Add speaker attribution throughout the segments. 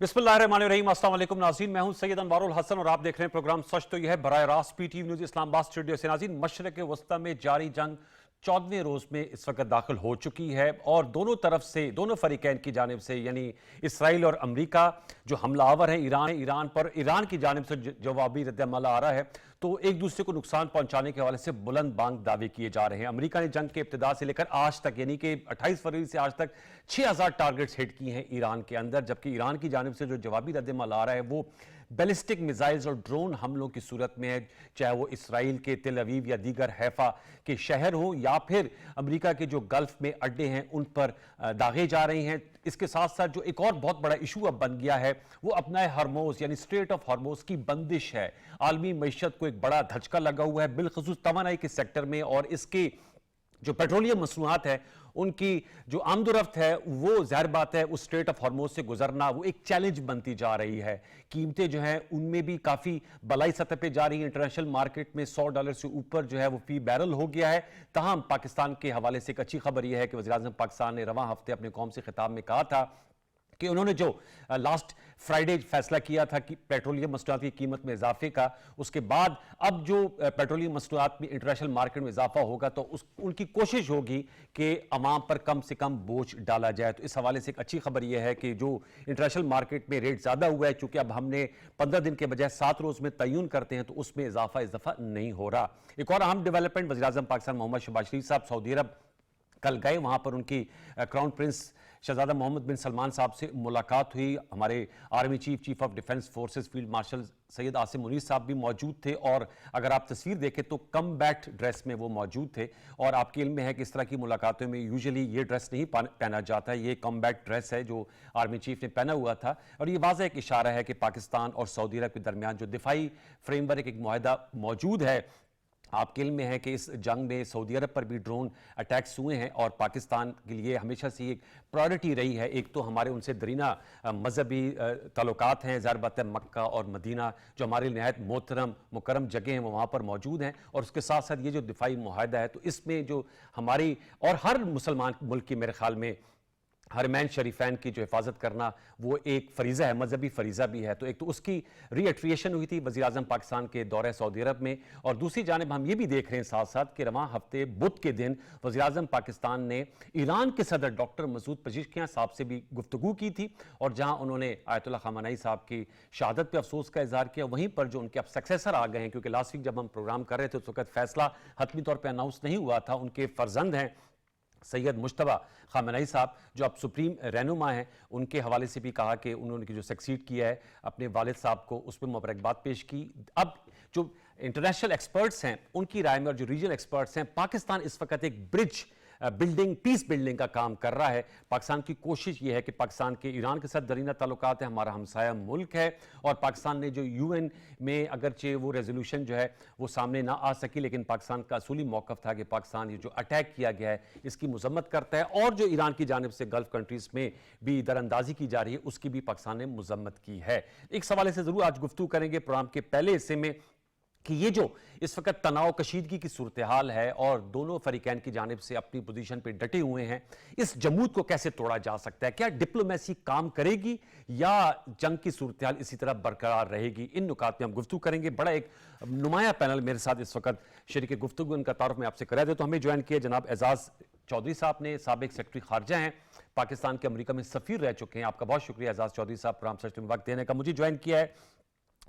Speaker 1: बिस्मिल्लाहिर्रहमानिर्रहीम। अस्सलाम वालेकुम नाज़रीन, मैं हूं सैयद अनवारुल हसन और आप देख रहे हैं प्रोग्राम सच तो यह है बराह रास्त पीटीवी न्यूज़ इस्लामाबाद स्टूडियो से। नाज़रीन, मशरिक़ वस्ता में जारी जंग 14वें रोज़ में इस वक्त दाखिल हो चुकी है और दोनों तरफ से, दोनों फरीकैन की जानिब से, यानी इसराइल और अमरीका जो हमलावर है ईरान पर, ईरान की जानिब से जवाबी रद्द-ए-अमल आ रहा है, तो एक दूसरे को नुकसान पहुंचाने के हवाले से बुलंद बांग दावे किए जा रहे हैं। अमेरिका ने जंग के इब्तिदा से लेकर आज तक, यानी कि 28 फरवरी से आज तक 6000 टारगेट्स हिट किए हैं ईरान के अंदर, जबकि ईरान की जानिब से जो जवाबी रद्द-ए-अमल आ रहा है वो बैलिस्टिक मिसाइल्स और ड्रोन हमलों की सूरत में है, चाहे वो इसराइल के तेल अवीव या दीगर हैफा के शहर हों या फिर अमेरिका के जो गल्फ में अड्डे हैं उन पर दागे जा रही हैं। इसके साथ साथ जो एक और बहुत बड़ा इशू अब बन गया है वो अपना हरमोज यानी स्ट्रेट ऑफ हरमोज की बंदिश है। आलमी मईशत को एक बड़ा धचका लगा हुआ है, बिलखसूस तवानाई के सेक्टर में, और इसके जो पेट्रोलियम मसनूआत है उनकी जो आमदोरफ्त है वो ज़ाहिर बात है उस स्ट्रेट ऑफ हॉर्मोज से गुजरना वो एक चैलेंज बनती जा रही है। कीमतें जो हैं उनमें भी काफ़ी बलाई सतह पे जा रही है। इंटरनेशनल मार्केट में $100 से ऊपर जो है वो फी बैरल हो गया है। तहम पाकिस्तान के हवाले से एक अच्छी खबर यह है कि वज़ीर-ए-आज़म पाकिस्तान ने रवां हफ्ते अपने कौम से खिताब में कहा था कि उन्होंने जो लास्ट फ्राइडे फैसला किया था कि पेट्रोलियम मसनूआत की कीमत में इजाफे का, उसके बाद अब जो पेट्रोलियम मसनूआत में इंटरनेशनल मार्केट में इजाफा होगा तो उनकी कोशिश होगी कि अवाम पर कम से कम बोझ डाला जाए। तो इस हवाले से एक अच्छी खबर यह है कि जो इंटरनेशनल मार्केट में रेट ज़्यादा हुआ है, चूंकि अब हमने 15 दिन के बजाय 7 रोज़ में तयन करते हैं तो उसमें इस दफ़ा नहीं हो रहा। एक और अहम डेवलपमेंट, वज़ीर-ए-आज़म पाकिस्तान मोहम्मद शहबाज शरीफ साहब सऊदी अरब कल गए, वहां पर उनकी क्राउन प्रिंस शहजादा मोहम्मद बिन सलमान साहब से मुलाकात हुई। हमारे army chief of defence forces field marshal Syed Asim Munir साहब भी मौजूद थे, और अगर आप तस्वीर देखें तो कम्बैट ड्रेस में वो मौजूद थे। और आपके इल्म में है कि इस तरह की मुलाकातों में यूजुअली ये ड्रेस नहीं पहना जाता है, ये कम्बैट ड्रेस है जो आर्मी चीफ ने पहना हुआ था। और ये वाज़ह एक इशारा है कि पाकिस्तान और सऊदी अरब के दरमियान जो दिफाई फ्रेमवर्क एक मुआहदा मौजूद है। आपके इल्म में है कि इस जंग में सऊदी अरब पर भी ड्रोन अटैक्स हुए हैं और पाकिस्तान के लिए हमेशा से एक प्रायोरिटी रही है। एक तो हमारे उनसे दरीना मजहबी ताल्लुकात हैं, ज़ाहिर बात है मक्का और मदीना जो हमारे नहायत मोहतरम मुकरम जगह हैं वो वहाँ पर मौजूद हैं, और उसके साथ साथ ये जो दिफाई मुआहदा है तो इसमें जो हमारी और हर मुसलमान मुल्क की मेरे ख्याल में हरमैन शरीफैन की जो हिफाजत करना वो एक फरीज़ा है, मजहबी फरीज़ा भी है। तो एक तो उसकी रीएट्रिएशन हुई थी वज़ीर-ए-आज़म पाकिस्तान के दौरे सऊदी अरब में, और दूसरी जानिब हम ये भी देख रहे हैं साथ साथ कि रवां हफ्ते बुध के दिन वज़ीर-ए-आज़म पाकिस्तान ने ईरान के सदर डॉक्टर मसूद पेज़ेश्कियान साहब से भी गुफ्तगू की थी, और जहाँ उन्होंने आयतुल्लाह ख़ामेनी साहब की शहादत पर अफसोस का इजहार किया। वहीं पर जो उनके अब सक्सेसर आ गए हैं, क्योंकि लास्ट वीक जब हम प्रोग्राम कर रहे थे उस वक्त फैसला हतमी तौर पर अनाउंस नहीं हुआ था, उनके फर्जंद हैं सैयद मुश्तबा ख़ामेनी साहब जो अब सुप्रीम रहनुमा हैं, उनके हवाले से भी कहा कि उन्होंने जो सक्सीड किया है अपने वालिद साहब को उस पर मुबारकबाद पेश की। अब जो इंटरनेशनल एक्सपर्ट्स हैं उनकी राय में और जो रीजनल एक्सपर्ट्स हैं, पाकिस्तान इस वक्त एक ब्रिज बिल्डिंग, पीस बिल्डिंग का काम कर रहा है। पाकिस्तान की कोशिश ये है कि पाकिस्तान के ईरान के साथ दरीना ताल्लुकात है, हमारा हमसाया मुल्क है, और पाकिस्तान ने जो यूएन में अगरचे वो रेजोल्यूशन जो है वो सामने ना आ सकी, लेकिन पाकिस्तान का असूली मौक़िफ़ था कि पाकिस्तान ये जो अटैक किया गया है इसकी मजम्मत करता है, और जो ईरान की जानिब से गल्फ़ कंट्रीज़ में भी दरअंदाजी की जा रही है उसकी भी पाकिस्तान ने मजम्मत की है। एक सवाल से ज़रूर आज गुफ्तगू करेंगे प्रोग्राम के पहले हिस्से में कि ये जो इस वक्त तनाव कशीदगी की सूरत हाल है और दोनों फरीकैन की जानिब से अपनी पोजीशन पे डटे हुए हैं, इस जमूद को कैसे तोड़ा जा सकता है? क्या डिप्लोमेसी काम करेगी या जंग की सूरत हाल इसी तरह बरकरार रहेगी? इन नुकात में हम गुफ्तगू करेंगे। बड़ा एक नुमाया पैनल मेरे साथ इस वक्त शरीक गुफ्तगू, उनका तारुफ मैं आपसे करा दे तो हमें ज्वाइन किया जनाब एजाज चौधरी साहब ने, साबिक सेक्रेटरी खारजा हैं, पाकिस्तान के अमेरिका में सफीर रह चुके हैं। आपका बहुत शुक्रिया एजाज चौधरी साहब प्रोग्राम सच में वक्त देने का। मुझे ज्वाइन किया है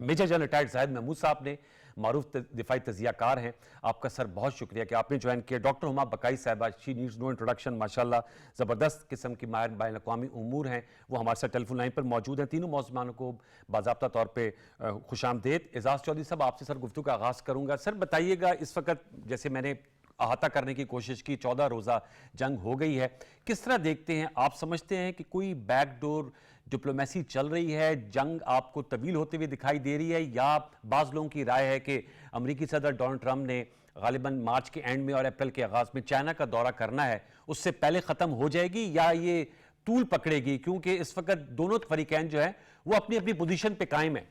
Speaker 1: major general retired Zahid Mahmood साहब ने, मारूफ दिफाई तजियाकार हैं। आपका सर बहुत शुक्रिया कि आपने ज्वाइन किया। डॉक्टर हुमा बकाई साहबा, शी नीड्स नो इंट्रोडक्शन, माशाल्लाह ज़बरदस्त किस्म की माहिर बैन अक़वामी उमूर हैं, वो हमारे साथ टेलीफोन लाइन पर मौजूद हैं। तीनों मौजूदानों को बाज़ाब्ता तौर पर खुशामदीद। एजाज चौधरी साहब आपसे सर गुफ्तगू का आगाज़ करूँगा। सर बताइएगा, इस वक्त जैसे मैंने अहाता करने की कोशिश की, 14 रोज़ा जंग हो गई है, किस तरह देखते हैं आप? समझते हैं कि कोई बैकडोर डिप्लोमेसी चल रही है, जंग आपको तवील होते हुए दिखाई दे रही है, या बाज़ लोगों की राय है कि अमेरिकी सदर डोनाल्ड ट्रंप ने गालिबन मार्च के एंड में और अप्रैल के आगाज़ में चाइना का दौरा करना है, उससे पहले ख़त्म हो जाएगी या ये तूल पकड़ेगी? क्योंकि इस वक्त दोनों फरीकैन जो है वो अपनी अपनी पोजीशन पे कायम है।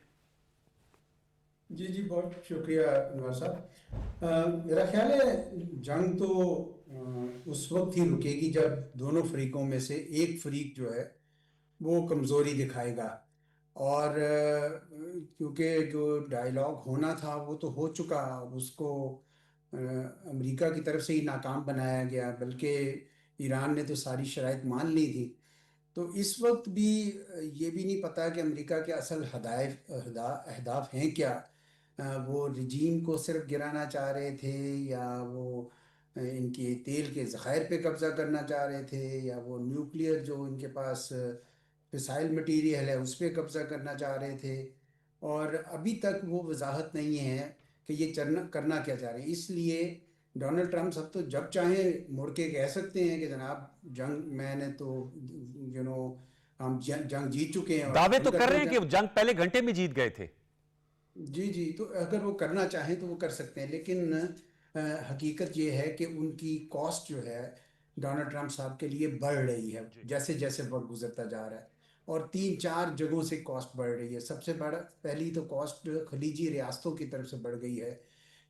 Speaker 2: जी जी, बहुत शुक्रिया अनवर साहब। मेरा ख्याल है जंग तो उस वक्त ही रुकेगी जब दोनों फरीकों में से एक फरीक जो है वो कमज़ोरी दिखाएगा। और क्योंकि जो डायलॉग होना था वो तो हो चुका, अब उसको अमेरिका की तरफ से ही नाकाम बनाया गया, बल्कि ईरान ने तो सारी शराइत मान ली थी। तो इस वक्त भी ये भी नहीं पता कि अमेरिका के असल अहदाफ हैं क्या। वो रिजीम को सिर्फ गिराना चाह रहे थे, या वो इनके तेल के ज़खायर पे कब्जा करना चाह रहे थे, या वो न्यूक्लियर जो इनके पास फिसाइल मटीरियल है उस पर कब्जा करना चाह रहे थे। और अभी तक वो वजाहत नहीं है कि ये चरना करना क्या चाह रहे हैं। इसलिए डोनाल्ड ट्रंप सब तो जब चाहे मुड़ के कह सकते हैं कि जनाब जंग मैंने तो हम जंग जीत चुके हैं और
Speaker 1: दावे तो
Speaker 2: खत्म कर
Speaker 1: कर रहे
Speaker 2: दें
Speaker 1: हैं
Speaker 2: जंग।
Speaker 1: कि जंग पहले घंटे में जीत गए थे।
Speaker 2: जी जी, तो अगर वो करना चाहें तो वो कर सकते हैं, लेकिन हकीकत ये है कि उनकी कॉस्ट जो है डोनाल्ड ट्रंप साहब के लिए बढ़ रही है
Speaker 1: जी।
Speaker 2: जैसे जैसे वक्त गुजरता जा रहा है। और तीन चार जगहों से कॉस्ट बढ़ रही है। सबसे बड़ा पहली तो कॉस्ट खलीजी रियासतों की तरफ से बढ़ गई है,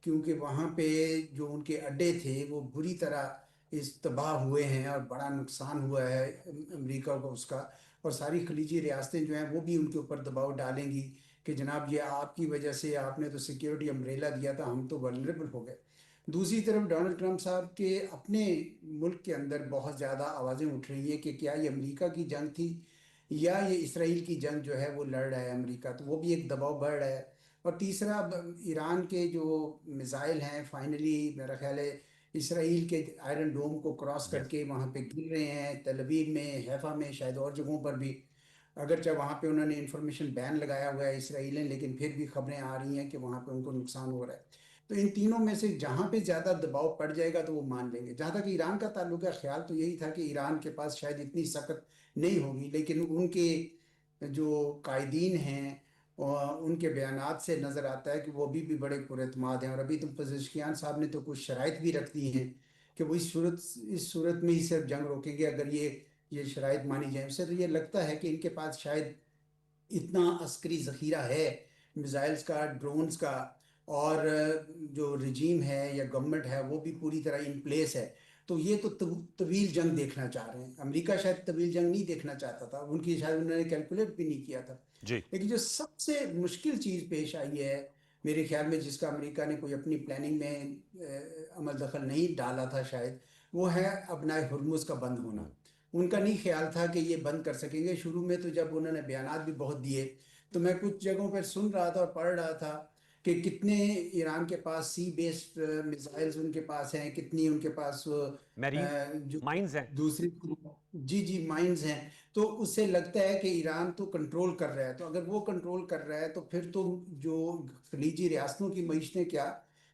Speaker 2: क्योंकि वहाँ पे जो उनके अड्डे थे वो बुरी तरह इस तबाह हुए हैं और बड़ा नुकसान हुआ है अमेरिका को उसका। और सारी खलीजी रियासतें जो हैं वो भी उनके ऊपर दबाव डालेंगी कि जनाब ये आपकी वजह से, आपने तो सिक्योरिटी अम्ब्रेला दिया था, हम तो वल्नरेबल हो गए। दूसरी तरफ डोनाल्ड ट्रंप साहब के अपने मुल्क के अंदर बहुत ज़्यादा आवाज़ें उठ रही हैं कि क्या ये अमेरिका की जंग थी या ये इसराइल की जंग जो है वो लड़ रहा है अमेरिका, तो वो भी एक दबाव बढ़ रहा है। और तीसरा, अब ईरान के जो मिसाइल हैं फाइनली मेरा ख्याल है इसराइल के आयरन डोम को क्रॉस
Speaker 1: यस।
Speaker 2: करके वहाँ पे गिर रहे हैं, तल अवीव में, हैफा में, शायद और जगहों पर भी। अगरचे वहाँ पे उन्होंने इंफॉर्मेशन बैन लगाया हुआ है इसराइल ने, लेकिन फिर भी खबरें आ रही हैं कि वहाँ पे उनको नुकसान हो रहा है। तो इन तीनों में से जहाँ पे ज़्यादा दबाव पड़ जाएगा तो वो मान लेंगे। जहाँ तक ईरान का ताल्लुक है, ख्याल तो यही था कि ईरान के पास शायद इतनी सख्त नहीं होगी, लेकिन उनके जो कायदीन हैं और उनके बयानात से नज़र आता है कि वो अभी भी बड़े पुरएतमाद हैं। और अभी तो पज़ेश्कियान साहब ने तो कुछ शराइत भी रख दी हैं कि वो इस सूरत में ही सिर्फ जंग रोकेंगे अगर ये शराइत मानी जाए। उससे तो ये लगता है कि इनके पास शायद इतना अस्करी ज़ख़ीरा है, मिसाइल्स का, ड्रोन्स का, और जो रिजीम है या गवर्नमेंट है वो भी पूरी तरह इन प्लेस है। तो ये तो तवील जंग देखना चाह रहे हैं। अमेरिका शायद तवील जंग नहीं देखना चाहता था, उनकी शायद उन्होंने कैलकुलेट भी नहीं किया था।
Speaker 1: जी।
Speaker 2: लेकिन जो सबसे मुश्किल चीज़ पेश आई है मेरे ख्याल में, जिसका अमेरिका ने कोई अपनी प्लानिंग में अमल दखल नहीं डाला था शायद, वो है अपना हुर्मुज़ का बंद होना। उनका नहीं ख्याल था कि ये बंद कर सकेंगे। शुरू में तो जब उन्होंने बयानात भी बहुत दिए, तो मैं कुछ जगहों पर सुन रहा था और पढ़ रहा था कि कितने ईरान के पास सी बेस्ड मिसाइल्स उनके पास हैं, कितनी उनके पास
Speaker 1: मैरीन
Speaker 2: जो
Speaker 1: माइंस हैं।
Speaker 2: दूसरी, जी जी, माइंस हैं। तो उससे लगता है कि ईरान तो कंट्रोल कर रहा है। तो अगर वो कंट्रोल कर रहा है तो फिर तो जो खलीजी रियासतों की मईशतें क्या,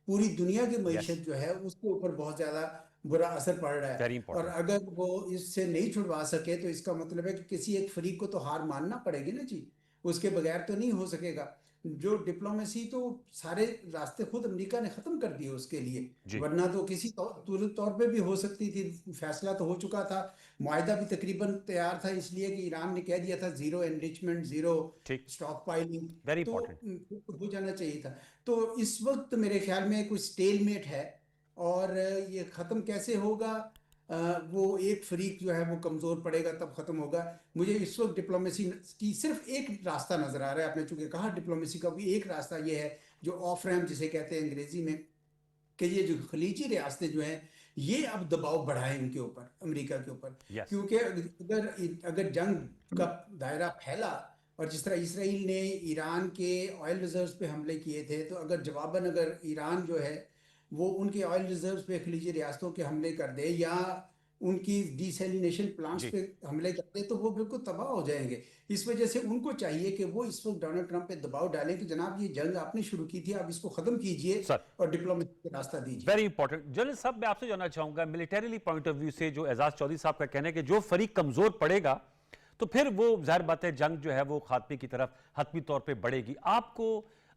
Speaker 2: पूरी दुनिया की
Speaker 1: यस।
Speaker 2: मईशत जो है उसके ऊपर बहुत ज़्यादा बुरा असर पड़ रहा है।
Speaker 1: वेरी
Speaker 2: और
Speaker 1: इंपॉर्टेंट।
Speaker 2: अगर वो इससे नहीं छुड़वा सके तो इसका मतलब है कि किसी एक फरीक को तो हार मानना पड़ेगी ना जी, उसके बगैर तो नहीं हो सकेगा। जो डिप्लोमेसी तो सारे रास्ते खुद अमेरिका ने ख़त्म कर दिए उसके लिए,
Speaker 1: जी।
Speaker 2: वरना तो किसी तौर पे भी हो सकती थी। फैसला तो हो चुका था, मुआहदा भी तकरीबन तैयार था, इसलिए कि ईरान ने कह दिया था ज़ीरो एनरिचमेंट, ज़ीरो
Speaker 1: ठीक।
Speaker 2: Stock piling.
Speaker 1: वेरी
Speaker 2: तो
Speaker 1: इंपॉर्टेंट।
Speaker 2: हो जाना चाहिए था। तो इस वक्त मेरे ख्याल में कोई स्टेलमेट है। और ये ख़त्म कैसे होगा, वो एक फरीक जो है वो कमज़ोर पड़ेगा तब ख़त्म होगा। मुझे इस वक्त डिप्लोमेसी की सिर्फ एक रास्ता नज़र आ रहा है। आपने चूंकि कहा डिप्लोमेसी का भी एक रास्ता ये है, जो ऑफ रैम्प जिसे कहते हैं अंग्रेजी में, कि ये जो खलीजी रियासतें जो हैं ये अब दबाव बढ़ाएं उनके ऊपर, अमेरिका के ऊपर।
Speaker 1: यस।
Speaker 2: क्योंकि अगर अगर जंग का दायरा फैला, और जिस तरह इसराइल ने ईरान के ऑयल रिजर्व्स पे हमले किए थे, तो अगर जवाबन अगर ईरान जो है वो उनके ऑयल रिजर्व्स पे खलीजी रियासतों के हमले कर दे, या उनकी डिसैलिनेशन प्लांट्स
Speaker 1: जी।
Speaker 2: पे हमले कर दे, तो वो बिल्कुल तबाह हो जाएंगे। इस वजह से उनको चाहिए कि वो इस वक्त डोनाल्ड ट्रंप पे दबाव डालें कि जनाब ये जंग आपने शुरू की थी, आप इसको ख़त्म कीजिए
Speaker 1: सर,
Speaker 2: और डिप्लोमेसी का रास्ता दीजिए।
Speaker 1: Very important. जनरल साहब, मैं आपसे जानना चाहूंगा मिलिटरीली पॉइंट ऑफ व्यू से, जो एजाज चौधरी साहब का कहना है कि जो फरीक कमजोर पड़ेगा तो फिर वो जाहिर बात है जंग जो है वो खात्मे की तरफ हतमी तौर पे बढ़ेगी। आपको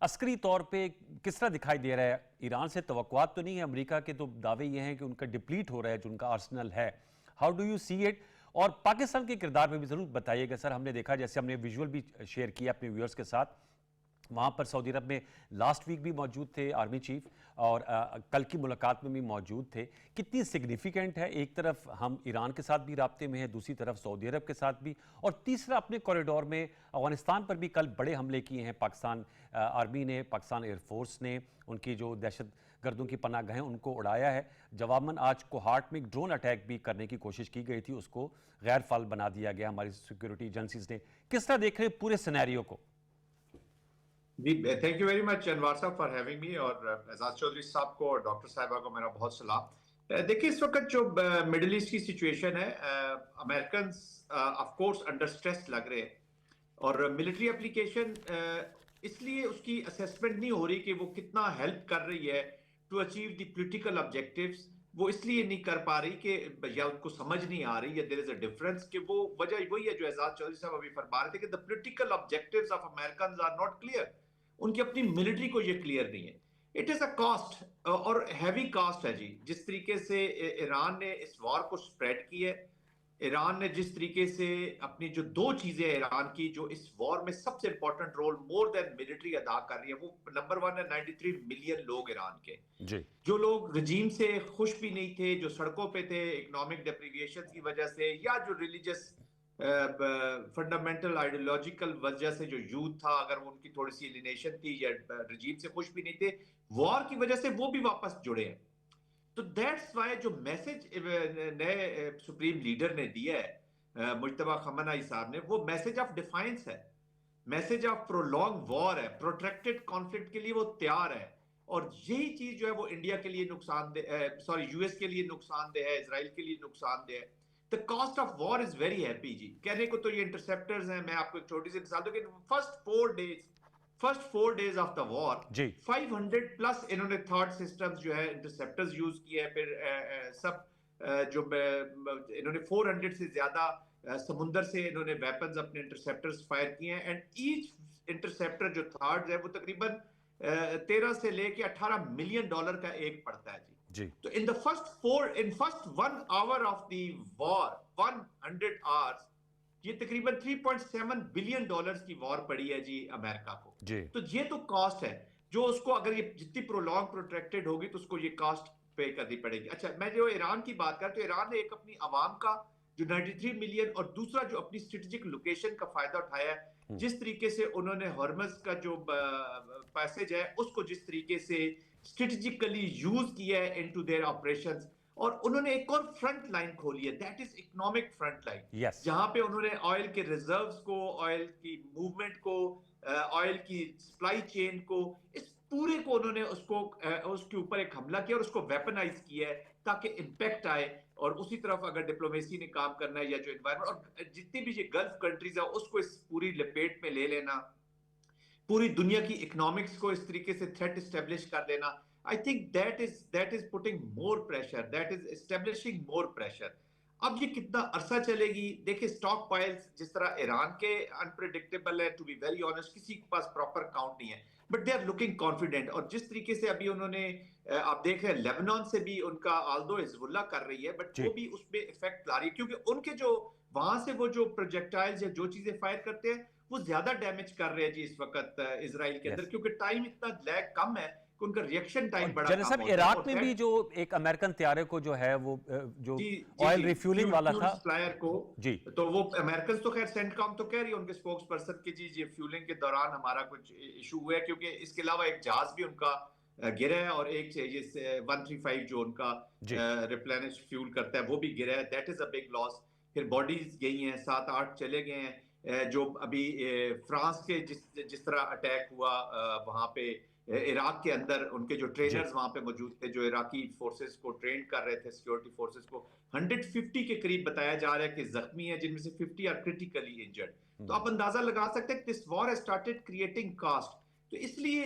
Speaker 1: अस्करी तौर पे किस तरह दिखाई दे रहा है? ईरान से तवक्कुआत तो नहीं है, अमेरिका के तो दावे ये हैं कि उनका डिप्लीट हो रहा है जो उनका आर्सेनल है। How do you see it? और पाकिस्तान के किरदार में भी जरूर बताइएगा सर। हमने देखा, जैसे हमने विजुअल भी शेयर किया अपने व्यूअर्स के साथ, वहाँ पर सऊदी अरब में लास्ट वीक भी मौजूद थे आर्मी चीफ, और कल की मुलाकात में भी मौजूद थे। कितनी सिग्निफिकेंट है, एक तरफ हम ईरान के साथ भी राब्ते में हैं, दूसरी तरफ सऊदी अरब के साथ भी, और तीसरा अपने कॉरिडोर में अफगानिस्तान पर भी कल बड़े हमले किए हैं पाकिस्तान आर्मी ने, पाकिस्तान एयरफोर्स ने उनकी जो दहशत गर्दों की पनाहगाहें उनको उड़ाया है। जवाबन आज कोहाट में एक ड्रोन अटैक भी करने की कोशिश की गई थी, उसको गैर फाल बना दिया गया हमारी सिक्योरिटी एजेंसीज ने। किस तरह देख रहे हैं पूरे सिनेरियो को?
Speaker 3: जी, थैंक यू वेरी मच अनवार साहब फॉर हैविंग मी, और एजाज चौधरी साहब को और डॉक्टर साहिबा को मेरा बहुत सलाम। देखिए, इस वक्त जो मिडिल ईस्ट की सिचुएशन है, American of course under stress लग रहे हैं, और मिलिट्री एप्लीकेशन इसलिए उसकी असेसमेंट नहीं हो रही कि वो कितना हेल्प कर रही है to achieve the political objectives. वो इसलिए नहीं कर पा रही कि या उनको समझ नहीं आ रही, या देयर इज अ डिफरेंस, कि वो वजह वही है जो एजाज चौधरी साहब अभी फरमा रहे थे कि the political objectives of American are not clear. उनकी अपनी मिलिट्री को ये क्लियर नहीं है। इट इज अ कॉस्ट, और हैवी कॉस्ट है जी। जिस तरीके से ईरान ने इस वॉर को स्प्रेड की है, ईरान ने जिस तरीके से अपनी जो दो चीजें ईरान की जो इस वॉर में सबसे important role more than military अदा कर रही है, वो नंबर 1 है 93 मिलियन लोग ईरान के,
Speaker 1: जी।
Speaker 3: जो लोग रजीम से खुश भी नहीं थे, जो सड़कों पे थे इकोनॉमिक डिप्रिविएशन की वजह से, या जो रिलीजियस फंडामेंटल आइडियोलॉजिकल वजह से जो यूथ था, अगर वो उनकी थोड़ी सी एलिनेशन थी या रजीम से खुश भी नहीं थे, वॉर की वजह से वो भी वापस जुड़े हैं। तो दैट्स वाई जो मैसेज नए सुप्रीम लीडर ने दिया है, मुज्तबा खमनाई साहब ने, वो मैसेज ऑफ डिफाइंस है, मैसेज ऑफ प्रोलॉन्ग वॉर है, प्रोट्रैक्टेड कॉन्फ्लिक्ट के लिए वो तैयार है। और यही चीज जो है वो इंडिया के लिए नुकसानदेह, सॉरी यूएस के लिए नुकसानदेह है, इजराइल के लिए नुकसानदेह है। The cost of war is very happy जी। कहने को तो ये इंटरसेप्टर्स हैं, मैं आपको एक छोटी सी मिसाल दूं कि first 4 days of the war 500 plus इन्होंने थर्ड सिस्टम्स जो है इंटरसेप्टर्स यूज किए हैं। फिर सब जो इन्होंने 400 से ज्यादा समुंदर से इन्होंने वेपन्स अपने इंटरसेप्टर्स फायर किए हैं, एंड ईच इंटरसेप्टर जो थर्ड है वो तकरीबन 13 से लेके 18 मिलियन डॉलर का एक पड़ता है जी। तो in first 1 hour of the war, 100 hours, ये तकरीबन 3.7 बिलियन डॉलर्स की वॉर पड़ी है जी अमेरिका को जी। तो ये तो कॉस्ट है जो उसको, अगर ये जितनी प्रोलॉन्ग प्रोट्रैक्टेड होगी तो उसको ये कॉस्ट पे करनी पड़ेगी। अच्छा, मैं जो ईरान की बात कर, तो ईरान ने एक अपनी आवाम का जो 93 मिलियन, और दूसरा जो अपनी स्ट्रेटेजिक लोकेशन का फायदा उठाया है, जिस तरीके से उन्होंने हॉर्मज का जो पैसेज है उसको जिस तरीके से स्ट्रेटेजिकली यूज किया है इनटू देयर ऑपरेशंस, और उन्होंने एक और फ्रंट लाइन खोली है, that is economic front line, जहां पे उन्होंने ऑयल के रिजर्व्स को, ऑयल की मूवमेंट को, ऑयल की सप्लाई चेन को, इस पूरे को उन्होंने उसके ऊपर एक हमला किया और उसको वेपनाइज किया है ताकि इंपैक्ट आए। और उसी तरफ अगर डिप्लोमेसी ने काम करना है, या जो एनवायरमेंट और जितनी भी ये गल्फ कंट्रीज है उसको इस पूरी लपेट में ले लेना, पूरी दुनिया की इकोनॉमिक्स को इस तरीके से थ्रेट एस्टेब्लिश कर देना, I think that is putting more pressure, that is establishing more pressure. अब ये कितना अरसा चलेगी? देखिए, स्टॉक पाइल्स जिस तरह ईरान के अनप्रेडिक्टेबल है, टू बी वेरी ऑनेस्ट, किसी के पास प्रॉपर काउंट नहीं है, but they are looking confident. और जिस तरीके से अभी उन्होंने, आप देख रहे हैं लेबनान से भी उनका, आल्दो हिजबुल्लाह कर रही है, बट वो भी उसमें इफेक्ट ला रही है, क्योंकि उनके जो वहां से वो जो प्रोजेक्टाइल्स या जो चीजें फायर करते हैं वो ज्यादा डैमेज कर रहे हैं जी इस वक्त इजराइल के अंदर, क्योंकि टाइम इतना लैग कम है, उनका रिएक्शन टाइम बड़ा कम होता है।
Speaker 1: इराक में भी जो एक अमेरिकन तैयारे को जो है वो जो ऑयल रिफ्यूलिंग वाला था
Speaker 3: सप्लायर को जी, तो वो अमेरिकन तो खैर सेंटकॉम तो कह रही है उनके स्पोक्स पर्सन की, जी ये फ्यूलिंग के दौरान हमारा कुछ इशू हुआ है, क्योंकि इसके अलावा एक जहाज भी उनका गिरा है, और एक ये 135 जो उनका रिप्लेनिश फ्यूल करता है वो भी गिरा है, that is a big loss. फिर बॉडीज गई हैं, 7-8 चले गए हैं। जो अभी फ्रांस के जिस तरह अटैक हुआ वहां पे इराक के अंदर, उनके जो ट्रेनर्स वहां पे मौजूद थे जो इराकी फोर्सेस को ट्रेन कर रहे थे, सिक्योरिटी फोर्सेस को, 150 के करीब बताया जा रहा है कि जख्मी है, जिनमें से 50 आर क्रिटिकली इंजर्ड। तो आप अंदाजा लगा सकते हैं this war has started creating cost. तो इसलिए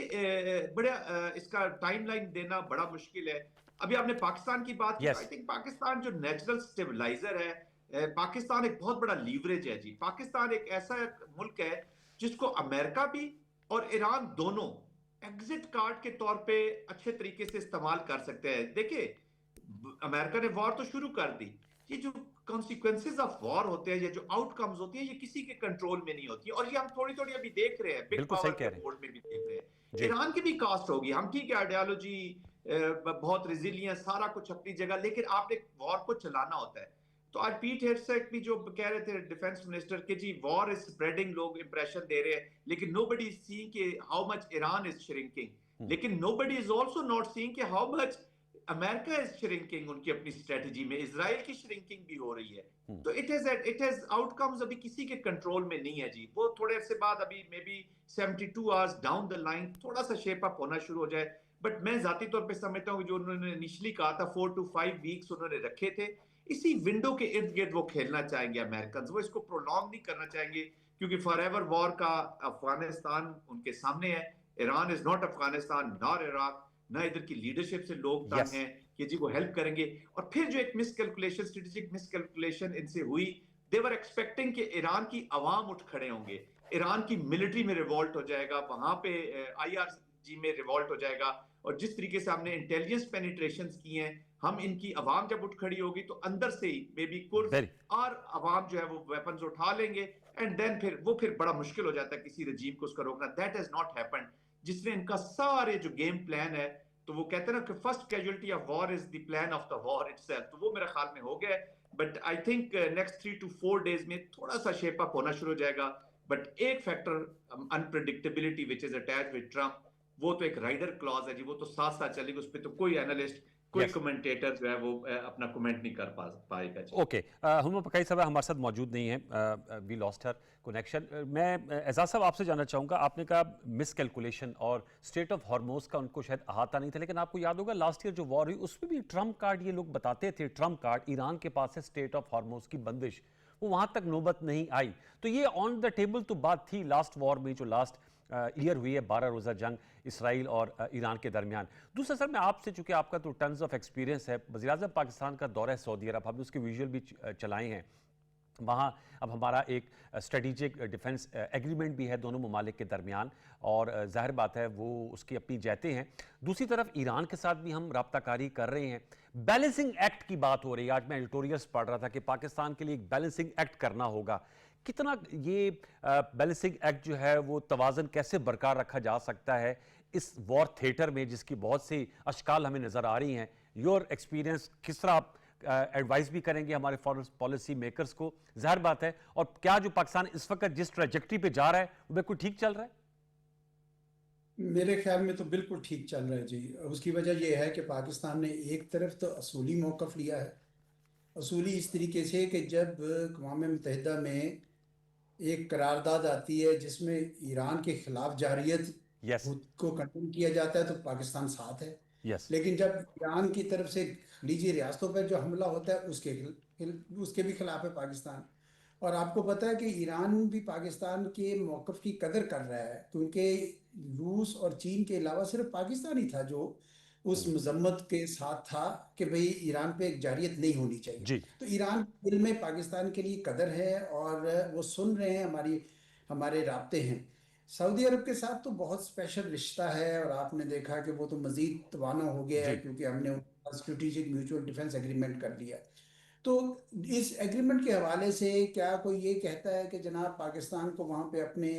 Speaker 3: बड़ा इसका टाइमलाइन देना बड़ा मुश्किल है। अभी आपने पाकिस्तान की बात की, आई थिंक पाकिस्तान जो नेचुरल स्टेबलाइजर है, पाकिस्तान एक बहुत बड़ा लीवरेज है जी। पाकिस्तान एक ऐसा मुल्क है जिसको अमेरिका भी और ईरान दोनों एग्जिट कार्ड के तौर पे अच्छे तरीके से इस्तेमाल कर सकते हैं। देखिए, अमेरिका ने वॉर तो शुरू कर दी, ये जो कॉन्सिक्वेंसेज ऑफ वॉर होते हैं या जो आउटकम्स होती हैं, ये किसी के कंट्रोल में नहीं होती है। और ये हम थोड़ी थोड़ी अभी देख रहे हैं, बिग
Speaker 1: बिल्कुल सही
Speaker 3: पावर
Speaker 1: कह
Speaker 3: के
Speaker 1: रहे हैं
Speaker 3: मोड में भी देख रहे हैं।
Speaker 1: जी।
Speaker 3: ईरान की भी कास्ट होगी, हम ठीक है आइडियोलॉजी बहुत रिजिलियंस सारा कुछ अपनी जगह, लेकिन आपने वॉर को चलाना होता है। तो आज पीट हेगसेथ भी जो कह रहे थे डिफेंस मिनिस्टर के, जी वॉर इज स्प्रेडिंग, लोग इंप्रेशन दे रहे हैं, लेकिन नोबडी इज सीइंग कि how much Iran is shrinking. लेकिन nobody is also not seeing कि how much America is shrinking उनकी अपनी स्ट्रेटजी में, इजराइल की श्रिंकिंग भी हो रही है। तो इट हैज आउटकम्स अभी किसी के कंट्रोल में नहीं है जी। वो थोड़े से बाद अभी may be 72 hours down the line थोड़ा सा शेप अप होना शुरू हो जाए। बट मैं जाती तौर पे समझता हूँ जो उन्होंने इनिशियली कहा था 4 to 5 वीक्स उन्होंने रखे थे, इसी विंडो के इर्द गिर्द वो खेलना चाहेंगे अमेरिकन। वो इसको प्रोलॉन्ग नहीं करना चाहेंगे, क्योंकि फॉरएवर वॉर का अफगानिस्तान उनके सामने है। Iran is not Afghanistan nor Iraq, ना इधर की लीडरशिप से लोग तंग
Speaker 1: यस
Speaker 3: हैं कि जी वो हेल्प करेंगे। और फिर जो एक मिसकैलकुलेशन, स्ट्रेटेजिक मिसकैलकुलेशन इनसे हुई, दे वर एक्सपेक्टिंग कि ईरान की आवाम उठ खड़े होंगे, ईरान की मिलिट्री में रिवॉल्ट हो जाएगा, वहां पे आईआरजी में रिवॉल्ट हो जाएगा। और जिस तरीके से हमने इंटेलिजेंस पेनिट्रेशन की हैं, हम इनकी आवाम जब उठ खड़ी होगी तो अंदर से ही मे बी कुर्द
Speaker 1: वेरी
Speaker 3: और आवाम जो है वो वेपन्स उठा लेंगे, एंड देन फिर बड़ा मुश्किल हो जाता है किसी रजीम को उसका रोकना। That has not happened. जिसने इनका सारे जो गेम प्लान है, तो वो कहते हैं ना कि first casualty of war is the plan of the war itself, तो वो मेरे ख्याल में हो गया है। But I think next 3 to 4 days में थोड़ा सा शेप अप होना शुरू हो जाएगा। बट एक factor unpredictability which is attached with Trump, वो तो एक राइडर क्लॉज है जी, वो तो साथ साथ चलेगी, उस पर तो कोई एनालिस्ट कोई
Speaker 1: यस
Speaker 3: कमेंटेटर जो है वो अपना कमेंट नहीं कर पाएगा जी।
Speaker 1: ओके हुमा पकाई साहब हमारे साथ मौजूद नहीं है, वी लॉस्ट हर कनेक्शन। मैं एजाज साहब आपसे जानना चाहूँगा, आपने कहा मिस कैलकुलेशन और स्टेट ऑफ हॉर्मोज का उनको शायद अहाता नहीं था, लेकिन आपको याद होगा लास्ट ईयर जो वॉर हुई उसमें भी ट्रम्प कार्ड ये लोग बताते थे, ट्रम्प कार्ड ईरान के पास है स्टेट ऑफ हॉर्मोज की बंदिश, वो वहाँ तक नौबत नहीं आई। तो ये ऑन द टेबल तो बात थी लास्ट वॉर में जो लास्ट ईयर हुई है 12 रोज़ा जंग इसराइल और ईरान के दरमियान। दूसरा सर मैं आपसे, चूंकि आपका तो टन्स ऑफ एक्सपीरियंस है, वज़ीर-ए-आज़म पाकिस्तान का दौरा है सऊदी अरब, हमने उसके विजुअल भी चलाए हैं वहाँ। अब हमारा एक स्ट्रेटेजिक डिफेंस एग्रीमेंट भी है दोनों ममालिक के दरमियान, और जाहिर बात है वो उसकी अपनी जहते हैं। दूसरी तरफ ईरान के साथ भी हम राब्ताकारी कर रहे हैं। बैलेंसिंग एक्ट की बात हो रही है, आज मैं एडिटोरियल्स पढ़ रहा था कि पाकिस्तान के लिए एक बैलेंसिंग एक्ट करना होगा। कितना ये बैलेंसिंग एक्ट जो है वो तवाज़न कैसे बरकरार रखा जा सकता है इस वॉर थिएटर में जिसकी बहुत सी अशकाल हमें नज़र आ रही हैं? योर एक्सपीरियंस, किस तरह आप एडवाइस भी करेंगे हमारे फॉरेन पॉलिसी मेकर्स को, जाहिर बात है, और क्या जो पाकिस्तान इस वक्त जिस ट्रैजेक्टरी पे जा रहा है वो बिल्कुल ठीक चल रहा है?
Speaker 2: मेरे ख्याल में तो बिल्कुल ठीक चल रहा है जी। उसकी वजह यह है कि पाकिस्तान ने एक तरफ तो असूली मौक़िफ़ लिया है, असूली इस तरीके से कि जब अक़वाम मुत्तहिदा में एक करारदाद आती है जिसमें ईरान के खिलाफ जारियत
Speaker 1: यस
Speaker 2: को कंडेम किया जाता है तो पाकिस्तान साथ है।
Speaker 1: यस
Speaker 2: लेकिन जब ईरान की तरफ से खलीजी रियासतों पर जो हमला होता है उसके भी खिलाफ है पाकिस्तान। और आपको पता है कि ईरान भी पाकिस्तान के मौक़िफ़ की कदर कर रहा है, क्योंकि रूस और चीन के अलावा सिर्फ पाकिस्तान ही था जो उस मजम्मत के साथ था कि भाई ईरान पे एक जारियत नहीं होनी चाहिए।
Speaker 1: जी
Speaker 2: तो ईरान के दिल में पाकिस्तान के लिए कदर है और वो सुन रहे हैं, हमारे राब्ते हैं। सऊदी अरब के साथ तो बहुत स्पेशल रिश्ता है, और आपने देखा कि वो तो मज़ीद तवाना हो गया है
Speaker 1: जी
Speaker 2: क्योंकि हमने उनका स्ट्रेटेजिक म्यूचुअल डिफेंस एग्रीमेंट कर लिया। तो इस एग्रीमेंट के हवाले से क्या कोई ये कहता है कि जनाब पाकिस्तान को वहाँ पे अपने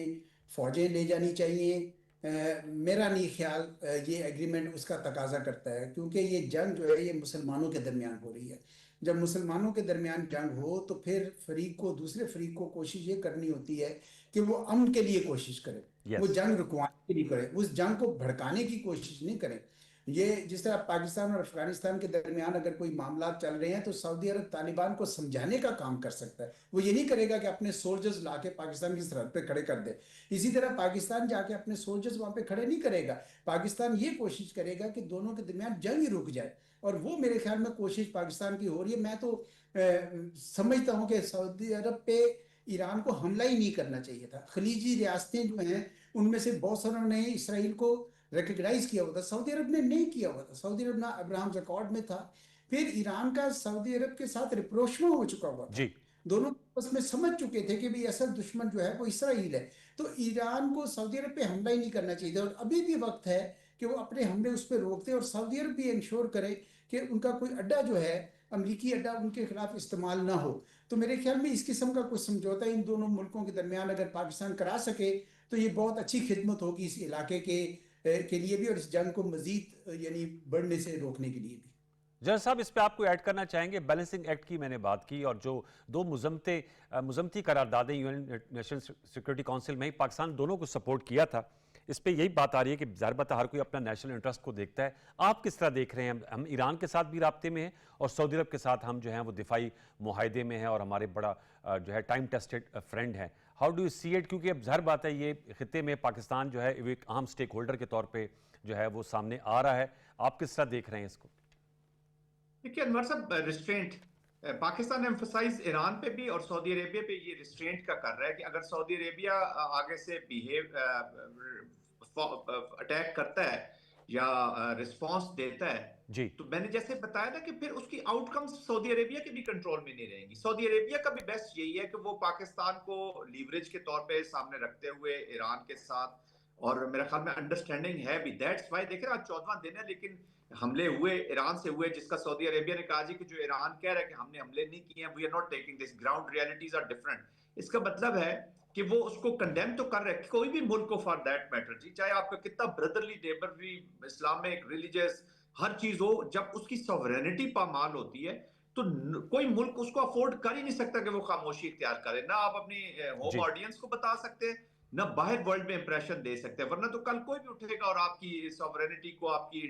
Speaker 2: फ़ौजें ले जानी चाहिए? मेरा नहीं ख्याल ये एग्रीमेंट उसका तकाजा करता है, क्योंकि ये जंग जो है ये मुसलमानों के दरमियान हो रही है। जब मुसलमानों के दरमियान जंग हो तो फिर दूसरे फरीक को कोशिश ये करनी होती है कि वो अमन के लिए कोशिश करे, वो
Speaker 1: यस
Speaker 2: जंग रुकवाने के लिए करे, उस जंग को भड़काने की कोशिश नहीं करे। ये जिस तरह पाकिस्तान और अफगानिस्तान के दरमियान अगर कोई मामला चल रहे हैं तो सऊदी अरब तालिबान को समझाने का काम कर सकता है, वो ये नहीं करेगा कि अपने सोल्जर्स लाके पाकिस्तान की सरहद पे खड़े कर दे। इसी तरह पाकिस्तान जाके अपने सोल्जर्स वहां पे खड़े नहीं करेगा, पाकिस्तान ये कोशिश करेगा कि दोनों के दरमियान जंग ही रुक जाए। और वो मेरे ख्याल में कोशिश पाकिस्तान की हो रही है। मैं तो समझता हूँ कि सऊदी अरब पे ईरान को हमला ही नहीं करना चाहिए था। खलीजी रियासतें जो हैं उनमें से बहुत सारों ने इसराइल को रिकग्नाइज किया हुआ था, सऊदी अरब ने नहीं किया हुआ था। सऊदी अरब ना अब्राहम अकॉर्ड में था, फिर ईरान का सऊदी अरब के साथ रिप्रोशमा हो चुका हुआ था।
Speaker 1: जी
Speaker 2: दोनों आपस में समझ चुके थे कि भाई असल दुश्मन जो है वो इसराइल है। तो ईरान को सऊदी अरब पे हमला ही नहीं करना चाहिए था, और अभी भी वक्त है कि वो अपने हमले उस पर रोकते और सऊदी अरब भी इंश्योर करे कि उनका कोई अड्डा जो है अमरीकी अड्डा उनके खिलाफ इस्तेमाल ना हो। तो मेरे ख्याल में इस किस्म का कुछ समझौता इन दोनों मुल्कों के दरमियान अगर पाकिस्तान करा सके तो ये बहुत अच्छी खिदमत होगी इस इलाके के लिए भी और इस जंग को मजीद यानी बढ़ने से रोकने के लिए भी।
Speaker 1: जज साहब, इस पे आपको ऐड करना चाहेंगे? बैलेंसिंग एक्ट की मैंने बात की और जो दो मुजम्मती करारदादें यूएन नेशनल सिक्योरिटी काउंसिल में ही पाकिस्तान दोनों को सपोर्ट किया था। इस पे यही बात आ रही है कि ज़ाहिर बात है हर कोई अपना नेशनल इंटरेस्ट को देखता है। आप किस तरह देख रहे हैं? हम ईरान के साथ भी राब्ते में हैं और सऊदी अरब के साथ हम जो हैं वो दिफाई मुआहदे में हैं और हमारे बड़ा जो है टाइम टेस्टेड फ्रेंड हैं। How do you see it? क्योंकि अब ज़ाहिर बात है ये खित्ते में पाकिस्तान जो है एक अहम स्टेक होल्डर के तौर पर जो है वो सामने आ रहा है। आप किस तरह देख रहे हैं इसको?
Speaker 3: देखिए अनवर साहब, रिस्ट्रेंट पाकिस्तान एम्फसाइज ईरान पे भी और सऊदी अरेबिया पे ये रिस्ट्रेंट का कर रहा है कि अगर सऊदी अरेबिया आगे से अटैक करता है या रिस्पांस देता है
Speaker 1: जी,
Speaker 3: तो मैंने जैसे बताया ना कि फिर उसकी आउटकम्स सऊदी अरेबिया के भी कंट्रोल में नहीं रहेंगी। सऊदी अरेबिया का भी बेस्ट यही है कि वो पाकिस्तान को लीवरेज के तौर पे सामने रखते हुए ईरान के साथ, और मेरा ख्याल में अंडरस्टैंडिंग है भी। दैट्स वाई देख रहे हैं आज 14वां दिन है लेकिन हमले हुए ईरान से हुए, जिसका सऊदी अरेबिया ने कहा जी कि जो ईरान कह रहा है कि हमने हमले नहीं किए हैं, we are not taking this, ground realities are different. इसका मतलब है कि वो उसको कंडेम तो कर रहे हैं, कोई भी मुल्क को फॉर दैट मैटर जी, चाहे आपका कितना ब्रदरली नेबरली इस्लामिक रिलीजियस हर चीज हो, जब उसकी सॉवरेनिटी पामाल होती है तो कोई मुल्क उसको अफोर्ड कर ही नहीं सकता कि वो खामोशी इख्तियार करे। ना आप अपनी होम
Speaker 1: जी,
Speaker 3: ऑडियंस को बता सकते हैं, ना बाहर वर्ल्ड में इंप्रेशन दे सकते हैं, वरना तो कल कोई भी उठेगा और आपकी सॉवरेनिटी को, आपकी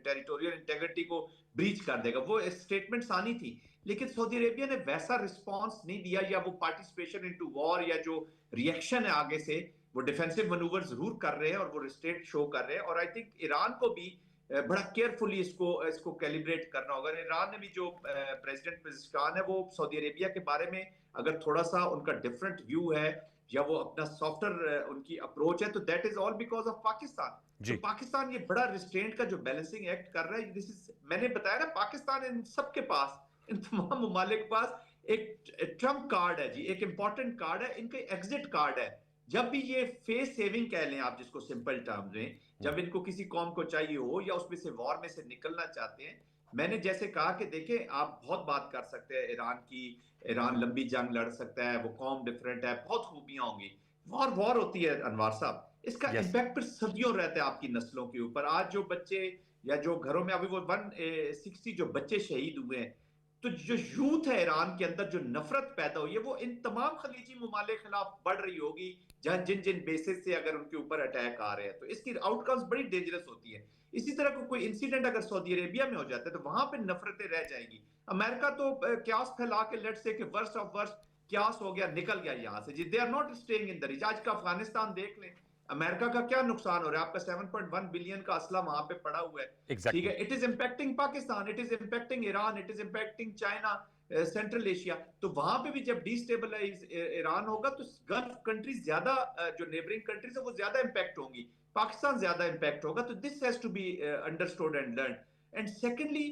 Speaker 3: टेरिटोरियल इंटेग्रिटी को ब्रीच कर देगा। वो स्टेटमेंट्स आनी थी लेकिन सऊदी अरेबिया ने वैसा रिस्पांस नहीं दिया, या वो पार्टिसिपेशन इनटू वॉर या जो रिएक्शन है आगे से वो डिफेंसिव मनूवर जरूर कर रहे हैं और वो रिस्ट्रेंट शो कर रहे हैं। और आई थिंक ईरान को भी बड़ा केयरफुली इसको कैलिब्रेट करना होगा। ईरान ने भी जो प्रेसिडेंट पेज़ेशकियान है वो सऊदी अरेबिया के बारे में अगर थोड़ा सा उनका डिफरेंट व्यू है या वो अपना सॉफ्टर उनकी अप्रोच है तो that is all because of Pakistan. तो पाकिस्तान ये बड़ा रिस्ट्रेंट का जो बैलेंसिंग एक्ट कर रहा है, दिस इज, मैंने बताया ना, पाकिस्तान इन सबके पास, इन तमाम ममालिक के पास एक ट्रम्प कार्ड है जी, एक इंपॉर्टेंट कार्ड है, इनका एग्जिट कार्ड है। जब भी ये फेस सेविंग कह लें आप जिसको सिंपल टर्म्स में, जब इनको किसी कौम को चाहिए हो या उसमें से वॉर में से निकलना चाहते हैं, मैंने जैसे कहा कि देखें आप बहुत बात कर सकते हैं ईरान की, ईरान लंबी जंग लड़ सकता है, वो कौम डिफरेंट है, बहुत खूबियां होंगी, वॉर होती है अनवार साहब, इसका इम्पैक्ट फिर सदियों रहता है आपकी नस्लों के ऊपर। आज जो बच्चे या जो घरों में अभी वो 160 जो बच्चे शहीद हुए हैं, तो जो यूथ है ईरान के अंदर जो नफरत पैदा हुई है वो इन तमाम खलीजी ममालिक खिलाफ बढ़ रही होगी जहां जिन जिन बेसिस से अगर उनके ऊपर अटैक आ रहे हैं, तो इसकी आउटकम्स बड़ी डेंजरस होती है। इसी तरह को कोई इंसिडेंट अगर सऊदी अरेबिया में हो जाता है तो वहां पे नफरतें रह जाएंगी। अमेरिका तो क्यास फैला के लेट्स से कि वर्स्ट ऑफ वर्स्ट क्यास हो गया, निकल गया यहां से जी, they are not staying in the reach. आज का अफगानिस्तान देख लें, अमेरिका का क्या नुकसान हो रहा है, आपका 7.1 बिलियन का असला वहां पे पड़ा हुआ है, ठीक है, it is impacting Pakistan, it is impacting Iran, it is impacting China, central Asia. तो वहां पे भी जब डिस्टेबलाइज ईरान होगा तो गल्फ कंट्रीज ज्यादा, जो नेबरिंग कंट्रीज है वो ज्यादा इंपैक्ट होंगी, पाकिस्तान ज्यादा इंपैक्ट होगा। तो this has to be understood and learn. And secondly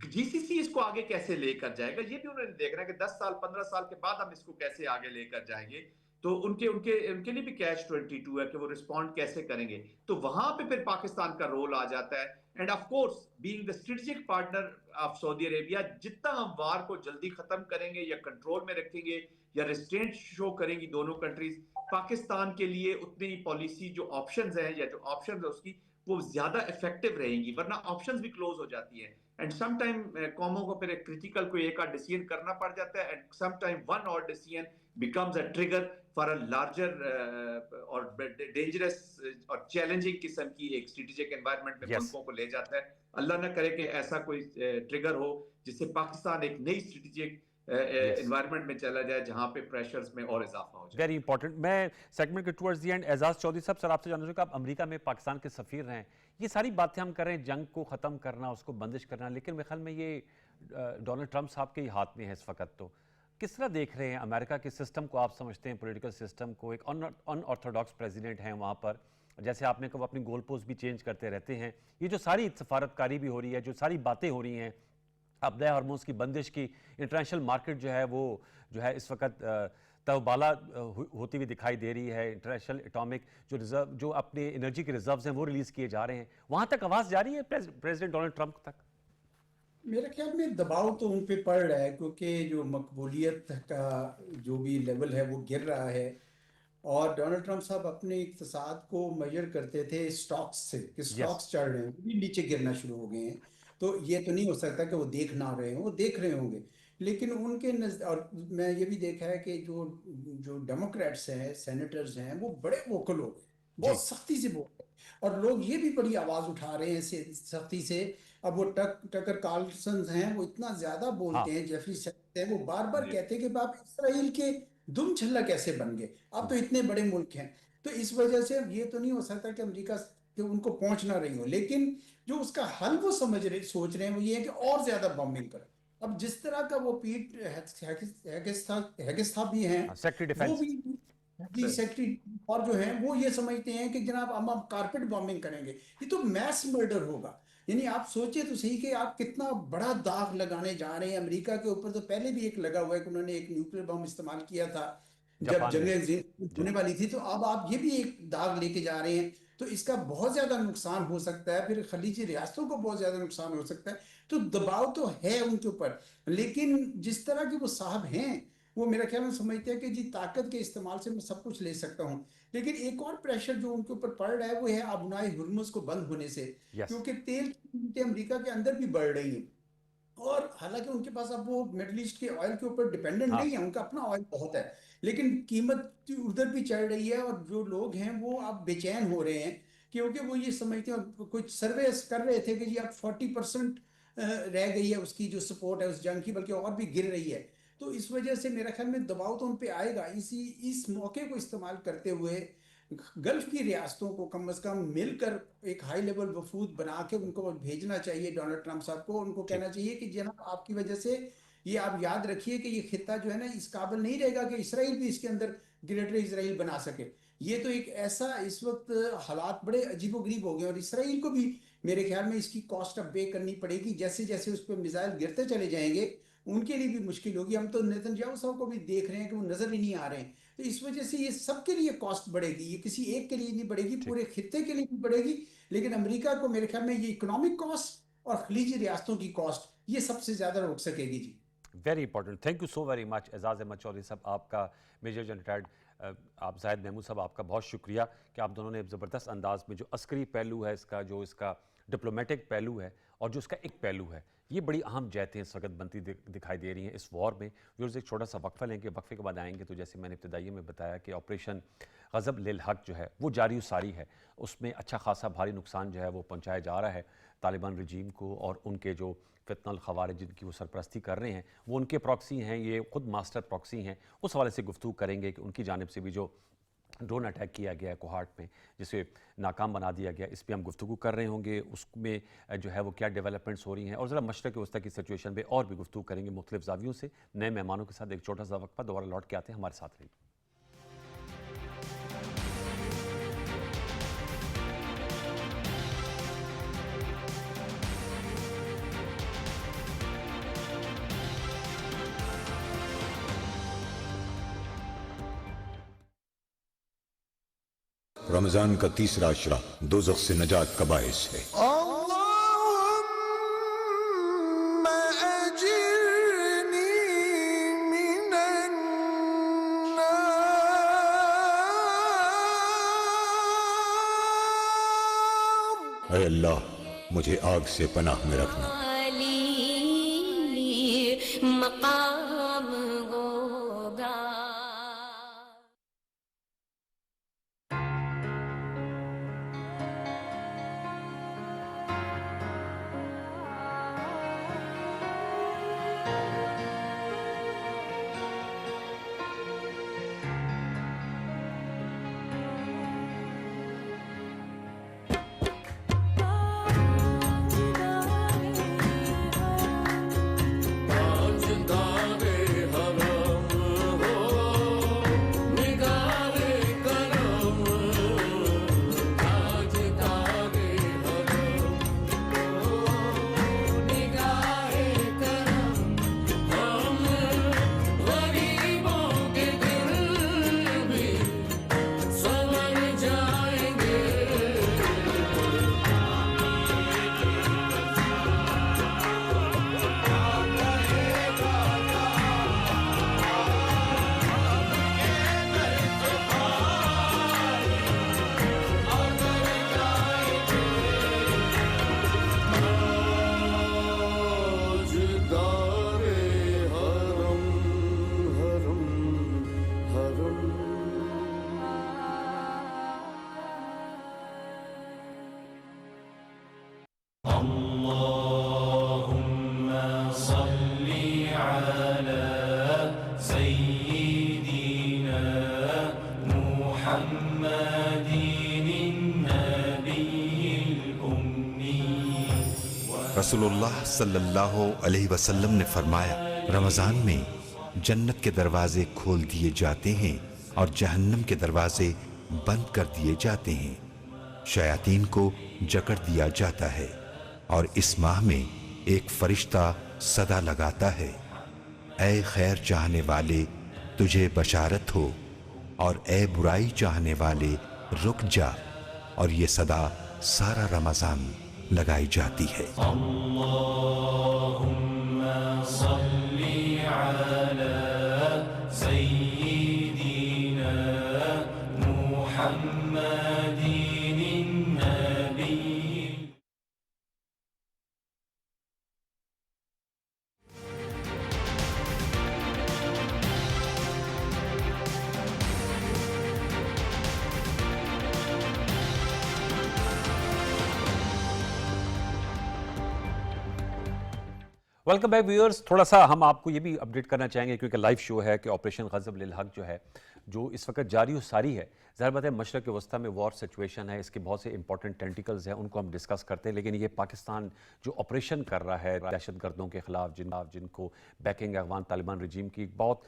Speaker 3: GCC इसको आगे कैसे लेकर जाएगा, ये भी उन्होंने देखना है कि 10 साल 15 साल के बाद हम इसको कैसे आगे लेकर जाएंगे। तो उनके उनके उनके लिए भी कैच 22 है कि वो रिस्पॉन्ड कैसे करेंगे। तो वहां पे फिर पाकिस्तान का रोल आ जाता है। End of course being the strategic partner of Saudi Arabia, जितना हम वार को जल्दी खत्म करेंगे या कंट्रोल में रखेंगे या रिस्ट्रेंट शो करेंगी दोनों कंट्रीज, पाकिस्तान के लिए उतनी पॉलिसी जो ऑप्शंस हैं या जो ऑप्शंस है उसकी वो ज्यादा इफेक्टिव रहेंगी, वरना ऑप्शंस भी क्लोज हो जाती है। एंड सम टाइम कौमों को फिर क्रिटिकल कोई एक आध डिसीजन करना पड़ जाता है, एंड सम टाइम वन और decision becomes a trigger for a larger और dangerous और challenging किस्म की एक strategic environment में मुल्कों को ले जाता है। अल्लाह ना करे कि ऐसा कोई ट्रिगर हो जिससे पाकिस्तान एक नई strategic environment में चला जाए जहां पे प्रेशर्स में और इजाफा हो जाए।
Speaker 1: Very important. मैं सेगमेंट के towards the end Ejaz Chaudhry साहब, सर आपसे जानना चाहूँगा, आप अमेरिका में पाकिस्तान के सफीर रहे हैं, ये सारी बातें हम कर रहे हैं, जंग को ख़त्म करना, उसको बंदिश करना, लेकिन मेरे ख्याल में ये डोनाल्ड ट्रंप साहब के ही हाथ में है इस वक्त। तो किस तरह देख रहे हैं अमेरिका के सिस्टम को? आप समझते हैं पॉलिटिकल सिस्टम को, एक अनऑर्थोडॉक्स प्रेसिडेंट हैं वहाँ पर, जैसे आपने कहा अपनी गोल पोस्ट भी चेंज करते रहते हैं, ये जो सारी सफारतकारी भी हो रही है, जो सारी बातें हो रही हैं, अपने हार्मोन्स की बंदिश की, इंटरनेशनल मार्केट जो है वो जो है इस वक्त तबाला होती हुई दिखाई दे रही है, इंटरनेशनल एटॉमिक जो रिजर्व, जो अपने एनर्जी के रिजर्व्स हैं वो रिलीज़ किए जा रहे हैं, वहाँ तक आवाज़ जा रही है प्रेसिडेंट डोनाल्ड ट्रंप तक?
Speaker 2: मेरे ख्याल में दबाव तो उन पे पड़ रहा है, क्योंकि जो मकबूलियत का जो भी लेवल है वो गिर रहा है। और डोनाल्ड ट्रंप साहब अपने इक्तसाद को मेजर करते थे स्टॉक्स से, कि
Speaker 1: यस।
Speaker 2: स्टॉक्स चढ़ रहे हैं, वो भी नीचे गिरना शुरू हो गए हैं। तो ये तो नहीं हो सकता कि वो देख ना रहे हों, वो देख रहे होंगे। लेकिन उनके और मैं ये भी देखा है कि जो जो डेमोक्रेट्स हैं, सेनेटर्स हैं, वो बड़े वोकल हो गए,
Speaker 1: जी।
Speaker 2: बहुत सख्ती से बोल रहे हैं। और लोग ये भी बड़ी आवाज उठा रहे हैं सख्ती से। अब वो टकर कार्लसन हैं, वो इतना ज्यादा
Speaker 1: हाँ।
Speaker 2: बोलते हैं, जेफरी सेट हैं, वो बार बार
Speaker 3: जी
Speaker 2: कहते हैं कि आप इसराइल के दुम छल्ला कैसे बन गए, आप तो इतने बड़े मुल्क हैं। तो इस वजह से अब ये तो नहीं हो सकता कि अमेरिका कि उनको पहुंच ना रही हो, लेकिन जो उसका हल वो समझ रहे सोच रहे हैं वो ये है कि और ज्यादा बॉम्बिंग करें। अब जिस तरह का वो पीट हैगेस्था भी हैं,
Speaker 1: सेक्रेटरी
Speaker 2: वो
Speaker 1: डिफेंस।
Speaker 2: भी जी सेक्रेटरी, और जो हैं वो ये समझते हैं कि जनाब हम कारपेट बॉम्बिंग करेंगे, ये तो मैस मर्डर होगा। यानी आप सोचिए तो सही कि आप कितना बड़ा दाग लगाने जा रहे हैं अमेरिका के ऊपर। तो पहले भी एक लगा हुआ है कि उन्होंने एक न्यूक्लियर बम इस्तेमाल किया था जब
Speaker 1: जापान में।
Speaker 2: जंग
Speaker 1: जी।
Speaker 2: होने वाली थी। तो अब आप ये भी एक दाग लेके जा रहे हैं, तो इसका बहुत ज्यादा नुकसान हो सकता है, फिर खलीजी रियासतों को बहुत ज्यादा नुकसान हो सकता है। तो दबाव तो है उनके ऊपर, लेकिन जिस तरह के वो साहब हैं, वो मेरा ख्याल में समझते हैं कि जी ताकत के इस्तेमाल से मैं सब कुछ ले सकता हूँ। लेकिन एक और प्रेशर जो उनके ऊपर पड़ रहा है वो है अबुनाई हुर्मुज को बंद होने से,
Speaker 1: यस।
Speaker 2: क्योंकि तेल की कीमतें अमेरिका के अंदर भी बढ़ रही हैं। और हालांकि उनके पास अब वो मिडल ईस्ट के ऑयल के ऊपर डिपेंडेंट
Speaker 1: हाँ।
Speaker 2: नहीं है, उनका अपना ऑयल बहुत है, लेकिन कीमत उधर भी चढ़ रही है। और जो लोग हैं वो अब बेचैन हो रहे हैं, क्योंकि वो ये समझते हैं, कुछ सर्वे कर रहे थे कि जी अब 40% रह गई है उसकी जो सपोर्ट है उस जंग की, बल्कि और भी गिर रही है। तो इस वजह से मेरा ख्याल में दबाव तो उन पे आएगा। इस मौके को इस्तेमाल करते हुए गल्फ की रियासतों को कम से कम मिलकर एक हाई लेवल वफूद बना के उनको भेजना चाहिए, डोनाल्ड ट्रंप साहब को। उनको
Speaker 1: जी।
Speaker 2: कहना चाहिए कि जनाब आपकी वजह से ये आप याद रखिए कि ये खित्ता जो है ना इस काबिल नहीं रहेगा कि इसराइल भी इसके अंदर ग्रेटर इसराइल बना सके। ये तो एक ऐसा इस वक्त हालात बड़े अजीबोगरीब हो गए, और इसराइल को भी मेरे ख्याल में इसकी कॉस्ट अब पे करनी पड़ेगी। जैसे जैसे उस पर मिसाइल गिरते चले जाएंगे उनके लिए भी मुश्किल होगी। हम तो नेतन्याहू साहब को भी देख रहे हैं कि वो नजर ही नहीं आ रहे हैं। तो इस वजह से ये सबके लिए कॉस्ट बढ़ेगी, ये किसी एक के लिए नहीं बढ़ेगी,
Speaker 1: ठीक।
Speaker 2: पूरे खित्ते के लिए भी बढ़ेगी। लेकिन अमेरिका को मेरे ख्याल में ये इकोनॉमिक कॉस्ट और खलीजी रियासतों की कॉस्ट ये सबसे ज्यादा रोक सकेगी जी।
Speaker 1: Very important. Thank you so very much Ejaz Ahmed Chaudhary sahab, आपका मेजर जनरल रिटायर्ड आप जाहिद महमूद साहब, आपका बहुत शुक्रिया कि आप दोनों ने ज़बरदस्त अंदाज में जो अस्करी पहलू है इसका, जो इसका डिप्लोमेटिक पहलू है और जो इसका एक पहलू है, ये बड़ी अहम जहतें इस वक्त बनती दिखाई दे रही हैं इस वॉर में। व्यूअर्स एक छोटा सा वक्फा लेंगे, वक्फे के बाद आएंगे। तो जैसे मैंने इब्तदाई में बताया कि ऑपरेशन गज़ब लिल हक जो है वो जारी सारी है, उसमें अच्छा खासा भारी नुकसान जो है वो पहुँचाया जा रहा है तालिबान रजीम को। और उनके जो फितनल खवारिज जिनकी वो सरपरस्ती कर रहे हैं वो उनके प्रॉक्सी हैं, ये खुद मास्टर प्रॉक्सी हैं। उस हवाले से गुफ्तगू करेंगे कि उनकी जानिब से भी जो ड्रोन अटैक किया गया है कोहाट में, जिसे नाकाम बना दिया गया, इस पर हम गुफ्तगू कर रहे होंगे। उसमें जो है वो क्या डेवलपमेंट्स हो रही हैं, और ज़रा मशरक़ वस्ती की सिचुएशन पे और भी गुफ्तगू करेंगे मुख्तलिफ ज़ावियों से नए मेहमानों के साथ। एक छोटा सा वक्फा, दोबारा लौट के आते हैं, हमारे साथ रहिए।
Speaker 4: रमजान का तीसरा अशरा दोज़ख से नजात का बाइस है। ऐ अल्लाह मुझे आग से पनाह में रखना।
Speaker 5: मकाम होगा।
Speaker 6: रसूलुल्लाह सल्लल्लाहु अलैहि वसल्लम ने फरमाया, रमज़ान में जन्नत के दरवाजे खोल दिए जाते हैं और जहन्नम के दरवाजे बंद कर दिए जाते हैं। शयातीन को जकड़ दिया जाता है और इस माह में एक फरिश्ता सदा लगाता है, ऐ खैर चाहने वाले तुझे बशारत हो, और ऐ बुराई चाहने वाले रुक जा। और ये सदा सारा रमज़ान लगाई जाती है।
Speaker 1: Welcome back viewers. थोड़ा सा हम आपको ये भी अपडेट करना चाहेंगे क्योंकि लाइव शो है कि ऑपरेशन गज़ब लिल हक जो है, जो इस वक्त जारी और सारी है। ज़ाहिर बात है मशरक़ वस्ता में वॉर सिचुएशन है, इसके बहुत से इंपॉर्टेंट टेंटिकल्स हैं, उनको हम डिस्कस करते हैं। लेकिन ये पाकिस्तान जो ऑपरेशन कर रहा है दहशत गर्दों के खिलाफ, जिनको बैकिंग अफगान तालिबान रजीम की बहुत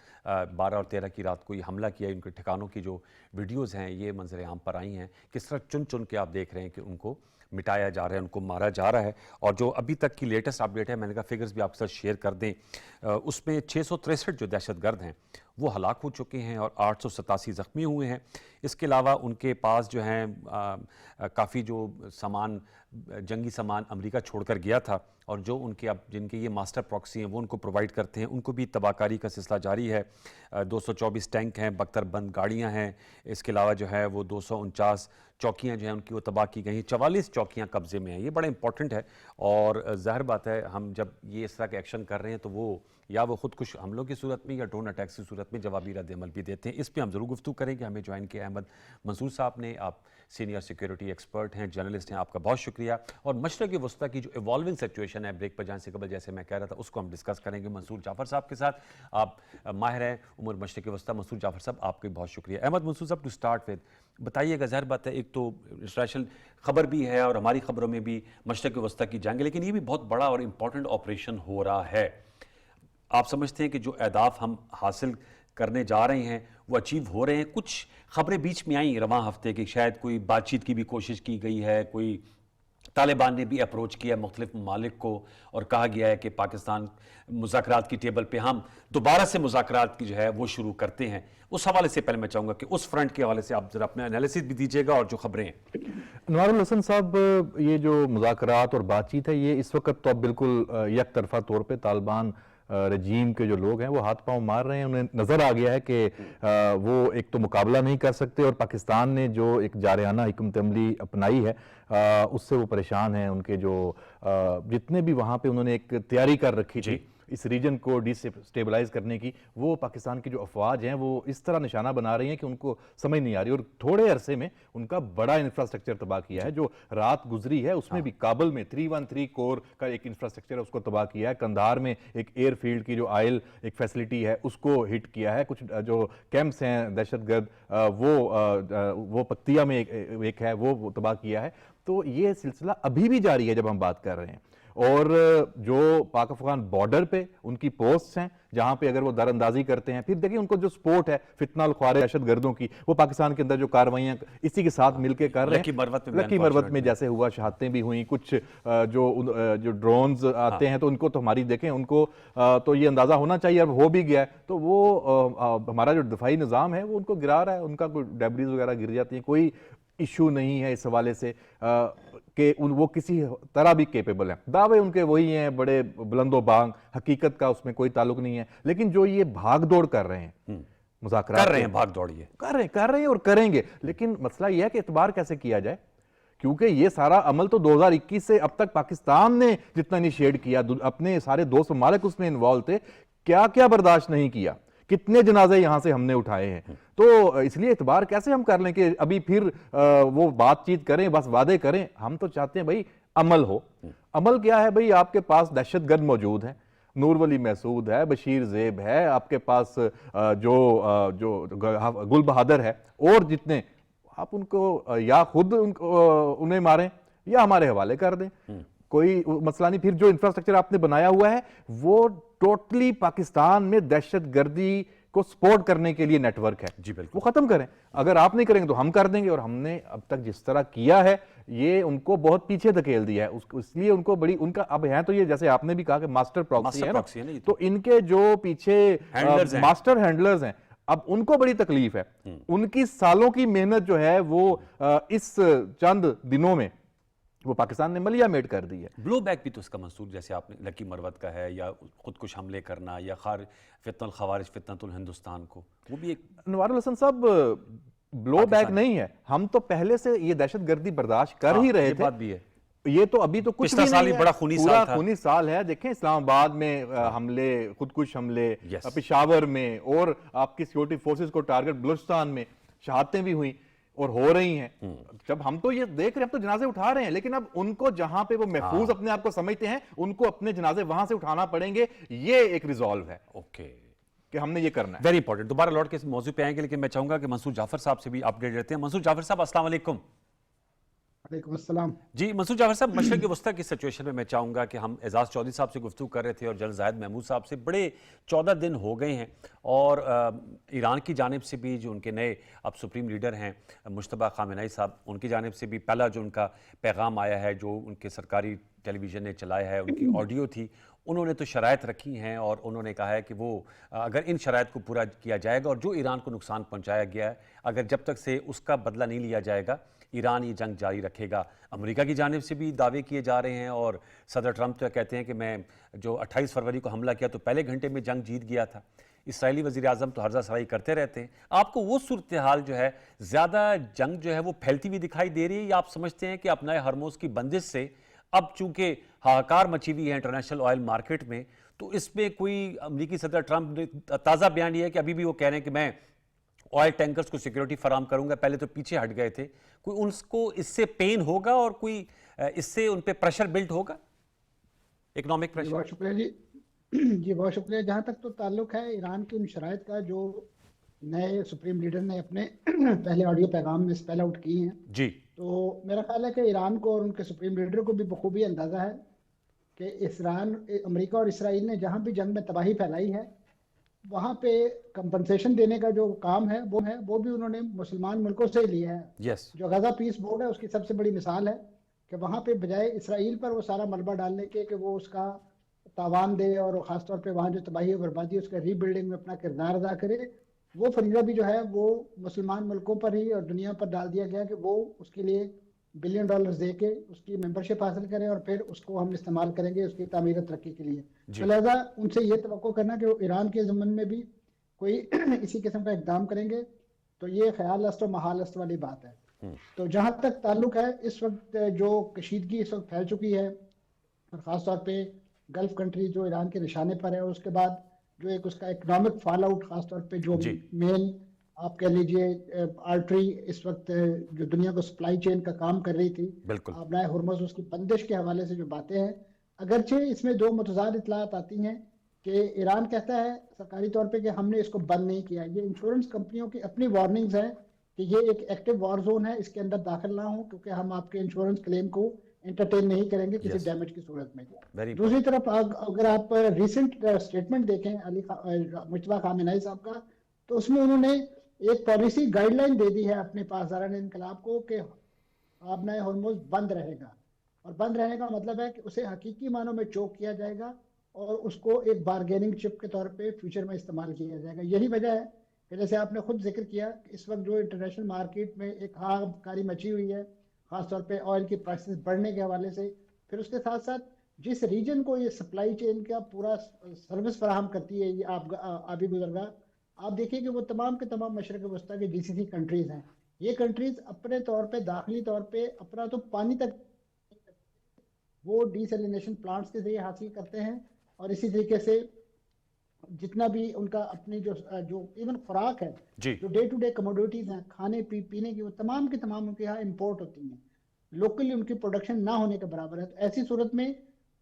Speaker 1: 12 और 13 की रात को ये हमला किया, उनके ठिकानों की जो वीडियोज़ हैं ये मंजर आम पर आई हैं। किस तरह चुन चुन के आप देख रहे हैं कि उनको मिटाया जा रहा है, उनको मारा जा रहा है। और जो अभी तक की लेटेस्ट अपडेट है, मैंने कहा फिगर्स भी आपके साथ शेयर कर दें, उसमें 663 जो दहशतगर्द हैं वो हलाक हो चुके हैं और 887 ज़ख्मी हुए हैं। इसके अलावा उनके पास जो हैं काफ़ी जो सामान, जंगी सामान अमेरिका छोड़कर गया था, और जो उनके अब जिनके ये मास्टर प्रॉक्सी हैं वो उनको प्रोवाइड करते हैं, उनको भी तबाहकारी का सिलसिला जारी है। 224 टैंक हैं, बख्तरबंद गाड़ियाँ हैं। इसके अलावा जो है वो 249 चौकियाँ जो हैं उनकी वो तबाह की गई। 44 चौकियाँ कब्ज़े में हैं। ये बड़ा इंपॉर्टेंट है। और ज़ाहिर बात है हम जब ये इस तरह के एक्शन कर रहे हैं तो वो या वो खुदकुश हमलों की सूरत में या ड्रोन अटैक्स की सूरत में जवाबी रद्द-ए-अमल भी देते हैं। इस पर हम ज़रूर गुफ्तगू करेंगे। हमें ज्वाइन किया अहमद मंसूर साहब ने, आप सीनियर सिक्योरिटी एक्सपर्ट हैं, जर्नलिस्ट हैं, आपका बहुत शुक्रिया। और मशरक़ वस्ता की जो इवॉल्विंग सिचुएशन है, ब्रेक पर जाने से कबल जैसे मैं कह रहा था, उसको हम डिस्कस करेंगे मंसूर जाफ़र साहब के साथ। आप माहिर हैं उमर मशरक़ वस्ता। मंसूर जाफ़र साहब आपका बहुत शुक्रिया। अहमद मंसूर साहब, टू स्टार्ट विद बताइएगा, ज़ाहिर बात है एक तो इंटरनेशनल खबर भी है और हमारी खबरों में भी मशरक़ वस्ता की जंग है, लेकिन ये भी बहुत बड़ा और इंपॉर्टेंट ऑपरेशन हो रहा है। आप समझते हैं कि जो अहदाफ हम हासिल करने जा रहे हैं वो अचीव हो रहे हैं? कुछ खबरें बीच में आई रवां हफ्ते की, शायद कोई बातचीत की भी कोशिश की गई है, कोई तालिबान ने भी अप्रोच किया मुख्तलिफ ममालिक को और कहा गया है कि पाकिस्तान मुज़ाकरात की टेबल पे हम दोबारा से मुज़ाकरात की जो है वो शुरू करते हैं। उस हवाले से पहले मैं चाहूँगा कि उस फ्रंट के हवाले से आप ज़रा अपना एनालिसिस भी दीजिएगा और जो खबरें हैं।
Speaker 7: नवारुल हसन साहब, ये जो मुज़ाकरात और बातचीत है ये इस वक्त तो अब बिल्कुल एक तरफा तौर पर तालिबान रजीम के जो लोग हैं वो हाथ पांव मार रहे हैं। उन्हें नज़र आ गया है कि वो एक तो मुकाबला नहीं कर सकते और पाकिस्तान ने जो एक जारहाना हिकमत अमली अपनाई है उससे वो परेशान हैं। उनके जो जितने भी वहाँ पे उन्होंने एक तैयारी कर रखी थी इस रीजन को डिस्टेबलाइज करने की, वो पाकिस्तान की जो अफवाज हैं वो इस तरह निशाना बना रही हैं कि उनको समझ नहीं आ रही। और थोड़े अरसे में उनका बड़ा इंफ्रास्ट्रक्चर तबाह किया है। जो रात गुजरी है उसमें भी काबुल में 313 कोर का एक इंफ्रास्ट्रक्चर है उसको तबाह किया है। कंधार में एक एयरफील्ड की जो आयल एक फैसिलिटी है उसको हिट किया है। कुछ जो कैंप्स हैं दहशतगर्द वो पक्तिया में एक है वो तबाह किया है। तो ये सिलसिला अभी भी जारी है जब हम बात कर रहे हैं। और जो पाक अफगान बॉर्डर पे उनकी पोस्ट्स हैं जहां पे अगर वो दरअंदाजी करते हैं, फिर देखिए उनको जो सपोर्ट है फितनाल ख्वार दहशत गर्दों की, वो पाकिस्तान के अंदर जो कार्रवाइयां इसी के साथ मिलकर कर रहे हैं। लकी मरवत में जैसे हुआ, शहादतें भी हुई, कुछ जो ड्रोन्स आते हैं तो उनको तो हमारी देखें उनको तो ये अंदाजा होना चाहिए, अब हो भी गया है। तो वो हमारा जो दफाई निज़ाम है वो उनको गिरा रहा है, उनका कोई डेब्रीज वगैरह गिर जाती है, कोई इशू नहीं है इस हवाले से कि वो किसी तरह भी केपेबल हैं। दावे उनके वही हैं बड़े बुलंदो बांग, हकीकत का उसमें कोई ताल्लुक नहीं है। लेकिन जो ये भाग दौड़ कर रहे हैं, मुज़ाकरात
Speaker 1: कर रहे हैं, भाग दौड़ ये
Speaker 7: कर रहे हैं और करेंगे, लेकिन मसला यह है कि एतबार कैसे किया जाए, क्योंकि ये सारा अमल तो 2021 से अब तक पाकिस्तान ने जितना इनिशिएट किया, अपने सारे दोस्त ममालिक उसमें इन्वॉल्व थे, क्या क्या बर्दाश्त नहीं किया, कितने जनाजे यहां से हमने उठाए हैं। तो इसलिए एतबार कैसे हम कर लें कि अभी फिर वो बातचीत करें, बस वादे करें। हम तो चाहते हैं भाई अमल हो। अमल क्या है भाई? आपके पास दहशतगर्द मौजूद हैं, नूर वली महसूद है, बशीर ज़ेब है, आपके पास जो गुल बहादुर है, और जितने आप उनको या खुद उन्हें मारें या हमारे हवाले कर दें। कोई मसला नहीं। फिर जो इंफ्रास्ट्रक्चर आपने बनाया हुआ है वो टोटली पाकिस्तान में दहशतगर्दी को सपोर्ट करने के लिए नेटवर्क है।
Speaker 1: जी बिल्कुल,
Speaker 7: वो खत्म करें। अगर आप नहीं करेंगे तो हम कर देंगे, और हमने अब तक जिस तरह किया है ये उनको बहुत पीछे धकेल दिया है। इसलिए उनको बड़ी उनका अब है तो ये जैसे आपने भी कहा कि मास्टर प्रॉक्सी है ना,
Speaker 1: proxy है ना ये
Speaker 7: तो इनके जो पीछे
Speaker 1: Handlers हैं।
Speaker 7: मास्टर हैंडलर्स हैं, अब उनको बड़ी तकलीफ है। उनकी सालों की मेहनत जो है वो इस चंद दिनों में वो पाकिस्तान ने मलिया मेट कर दी है।
Speaker 1: ब्लो बैक भी तो इसका मंसूर, जैसे आपने लकी मरवत का है, या खुदकुश हमले करना, या फितनल खवारिज फितनतुल हिंदुस्तान को, वो भी एक
Speaker 7: नवारुल हसन साहब ब्लो बैक नहीं है, हम तो पहले से ये दहशतगर्दी बर्दाश्त कर ही रहे
Speaker 1: ये
Speaker 7: थे।
Speaker 1: बात भी है।
Speaker 7: ये तो अभी तो कुछ
Speaker 1: पिछला
Speaker 7: भी
Speaker 1: साल
Speaker 7: नहीं
Speaker 1: ही
Speaker 7: है,
Speaker 1: बड़ा खूनी
Speaker 7: पूरा
Speaker 1: साल था।
Speaker 7: खूनी साल है। देखें इस्लामाबाद में हमले, खुदकुश हमले,
Speaker 1: Yes.
Speaker 7: पेशावर में, और आपकी सिक्योरिटी फोर्सेस को टारगेट, बलूचिस्तान में शहादतें भी हुई और हो रही हैं। जब हम तो ये देख रहे हैं, हम तो जनाजे उठा रहे हैं, लेकिन अब उनको जहां पे वो महफूज अपने आप को समझते हैं उनको अपने जनाजे वहां से उठाना पड़ेंगे। ये एक रिजॉल्व है
Speaker 1: ओके,
Speaker 7: कि हमने ये करना है।
Speaker 1: Very important. दोबारा लौट के इस मौजू पे आएंगे, लेकिन मैं चाहूंगा कि मंसूर जाफर साहब से भी अपडेट लेते हैं। मंसूर जाफर साहब अस्सलाम वालेकुम।
Speaker 2: वालेकुम अस्सलाम।
Speaker 1: जी मंसूर जाफर साहब, मशरक़ वस्ता की सिचुएशन में मैं चाहूँगा कि हम एजाज चौधरी साहब से गुफ्तगू कर रहे थे और जनरल जाहिद महमूद साहब से, बड़े 14 दिन हो गए हैं, और ईरान की जानिब से भी जो उनके नए अब सुप्रीम लीडर हैं मुश्तबा खामेनेई साहब, उनकी जानिब से भी पहला जो उनका पैगाम आया है, जो उनके सरकारी टेलीविज़न ने चलाया है, उनकी ऑडियो थी, उन्होंने तो शराइत रखी हैं और उन्होंने कहा है कि वो अगर इन शराइत को पूरा किया जाएगा और जो ईरान को नुकसान पहुंचाया गया है, अगर जब तक से उसका बदला नहीं लिया जाएगा, ईरान ये जंग जारी रखेगा। अमेरिका की जानिब से भी दावे किए जा रहे हैं, और सदर ट्रंप तो कहते हैं कि मैं जो 28 फरवरी को हमला किया तो पहले घंटे में जंग जीत गया था। इसराइली वज़ीर आज़म तो हर्जा सराई करते रहते हैं। आपको वो सूरत हाल जो है, ज़्यादा जंग जो है वो फैलती हुई दिखाई दे रही है, या आप समझते हैं कि अपना हरमोज़ की बंदिश से अब चूंकि हाहाकार मची हुई है इंटरनेशनल ऑयल मार्केट में, तो इसमें कोई अमेरिकी सदर ट्रंप ने ताज़ा बयान ये है कि अभी भी वो कह रहे हैं कि मैं ऑयल टैंकर्स को सिक्योरिटी फराम करूंगा, पहले तो पीछे हट गए थे। कोई उनको इससे पेन होगा और कोई इससे उन पे प्रेशर बिल्ड होगा, इकोनॉमिक प्रेशर?
Speaker 8: बहुत शुक्रिया जी। जी बहुत शुक्रिया। जहाँ तक तो ताल्लुक है ईरान की उन शराइत का जो नए सुप्रीम लीडर ने अपने पहले ऑडियो पैगाम में स्पेल आउट की हैं
Speaker 1: जी,
Speaker 8: तो मेरा ख्याल है कि ईरान को और उनके सुप्रीम लीडर को भी बखूबी अंदाज़ा है कि अमेरिका और इसराइल ने जहाँ भी जंग में तबाही फैलाई है वहाँ पे कंपनसेशन देने का जो काम है वो भी उन्होंने मुसलमान मुल्कों से ही लिया है।
Speaker 1: यस,
Speaker 8: जो गजा पीस बोर्ड है उसकी सबसे बड़ी मिसाल है कि वहाँ पे बजाय इसराइल पर वो सारा मलबा डालने के कि वो उसका तावान दे और ख़ासतौर पे वहाँ जो तबाही और बर्बादी उसका रीबिल्डिंग में अपना किरदार अदा करे, वो फरीजा भी जो है वो मुसलमान मुल्कों पर ही और दुनिया पर डाल दिया गया कि वो उसके लिए $1 बिलियन दे के उसकी मेंबरशिप हासिल करें और फिर उसको हम इस्तेमाल करेंगे उसकी तामीर तरक्की के लिए। तो लिहाजा उनसे ये तवक्को करना कि वो ईरान के ज़मन में भी कोई इसी किस्म का इक़दाम करेंगे तो ये ख्याल अस्त और महाल अस्त वाली बात है। तो जहाँ तक ताल्लुक है इस वक्त जो कशीदगी इस वक्त फैल चुकी है और ख़ास तौर पे गल्फ कंट्री जो ईरान के निशाने पर है, और उसके बाद जो एक उसका इकोनॉमिक फॉल आउट खास तौर पे जो मेन आप कह लीजिए आर्टरी इस वक्त जो दुनिया को सप्लाई चेन का काम कर रही थी,
Speaker 1: बिल्कुल,
Speaker 8: अपना हुर्मुज़ उसकी बंदिश के हवाले से जो बातें हैं, अगरचे इसमें दो मुतज़ाद इत्तलात आती हैं कि ईरान कहता है सरकारी तौर पे कि हमने इसको बंद नहीं किया। ये इंश्योरेंस कंपनियों की अपनी वार्निंग्स हैं कि ये एक एक्टिव वॉर जोन है, इसके अंदर दाखिल ना हो क्योंकि हम आपके इंश्योरेंस क्लेम को एंटरटेन नहीं करेंगे किसी डैमेज की सूरत में। दूसरी तरफ अगर आप रिसेंट स्टेटमेंट देखें मुश्तबा खामेनेई साहब का, तो उसमें उन्होंने एक पॉलिसी गाइडलाइन दे दी है अपने पासदारान इनकलाब को कि आबनाए हुर्मुज़ बंद रहेगा, और बंद रहने का मतलब है कि उसे हकीकी मानों में चोक किया जाएगा और उसको एक बारगेनिंग चिप के तौर पे फ्यूचर में इस्तेमाल किया जाएगा। यही वजह है कि जैसे आपने खुद जिक्र किया इस वक्त जो इंटरनेशनल मार्केट में एक हाहाकारी मची हुई है ख़ासतौर पे ऑयल की प्राइसेस बढ़ने के हवाले से, फिर उसके साथ साथ जिस रीजन को ये सप्लाई चेन का पूरा सर्विस फराहम करती है ये आबी गुजरगाह, आप देखिए कि वो तमाम के तमाम मशरक़ वस्ता के GCC कंट्रीज़ हैं। ये कंट्रीज़ अपने तौर पे दाखिली तौर पे अपना तो पानी तक वो डिसैलिनेशन प्लांट्स के जरिए हासिल करते हैं, और इसी तरीके से जितना भी उनका अपनी जो इवन खुराक है, जो डे टू डे कमोडिटीज़ हैं खाने पीने की, वो तमाम के तमाम उनके यहाँ इम्पोर्ट होती हैं, लोकली उनकी प्रोडक्शन ना होने के बराबर है। तो ऐसी सूरत में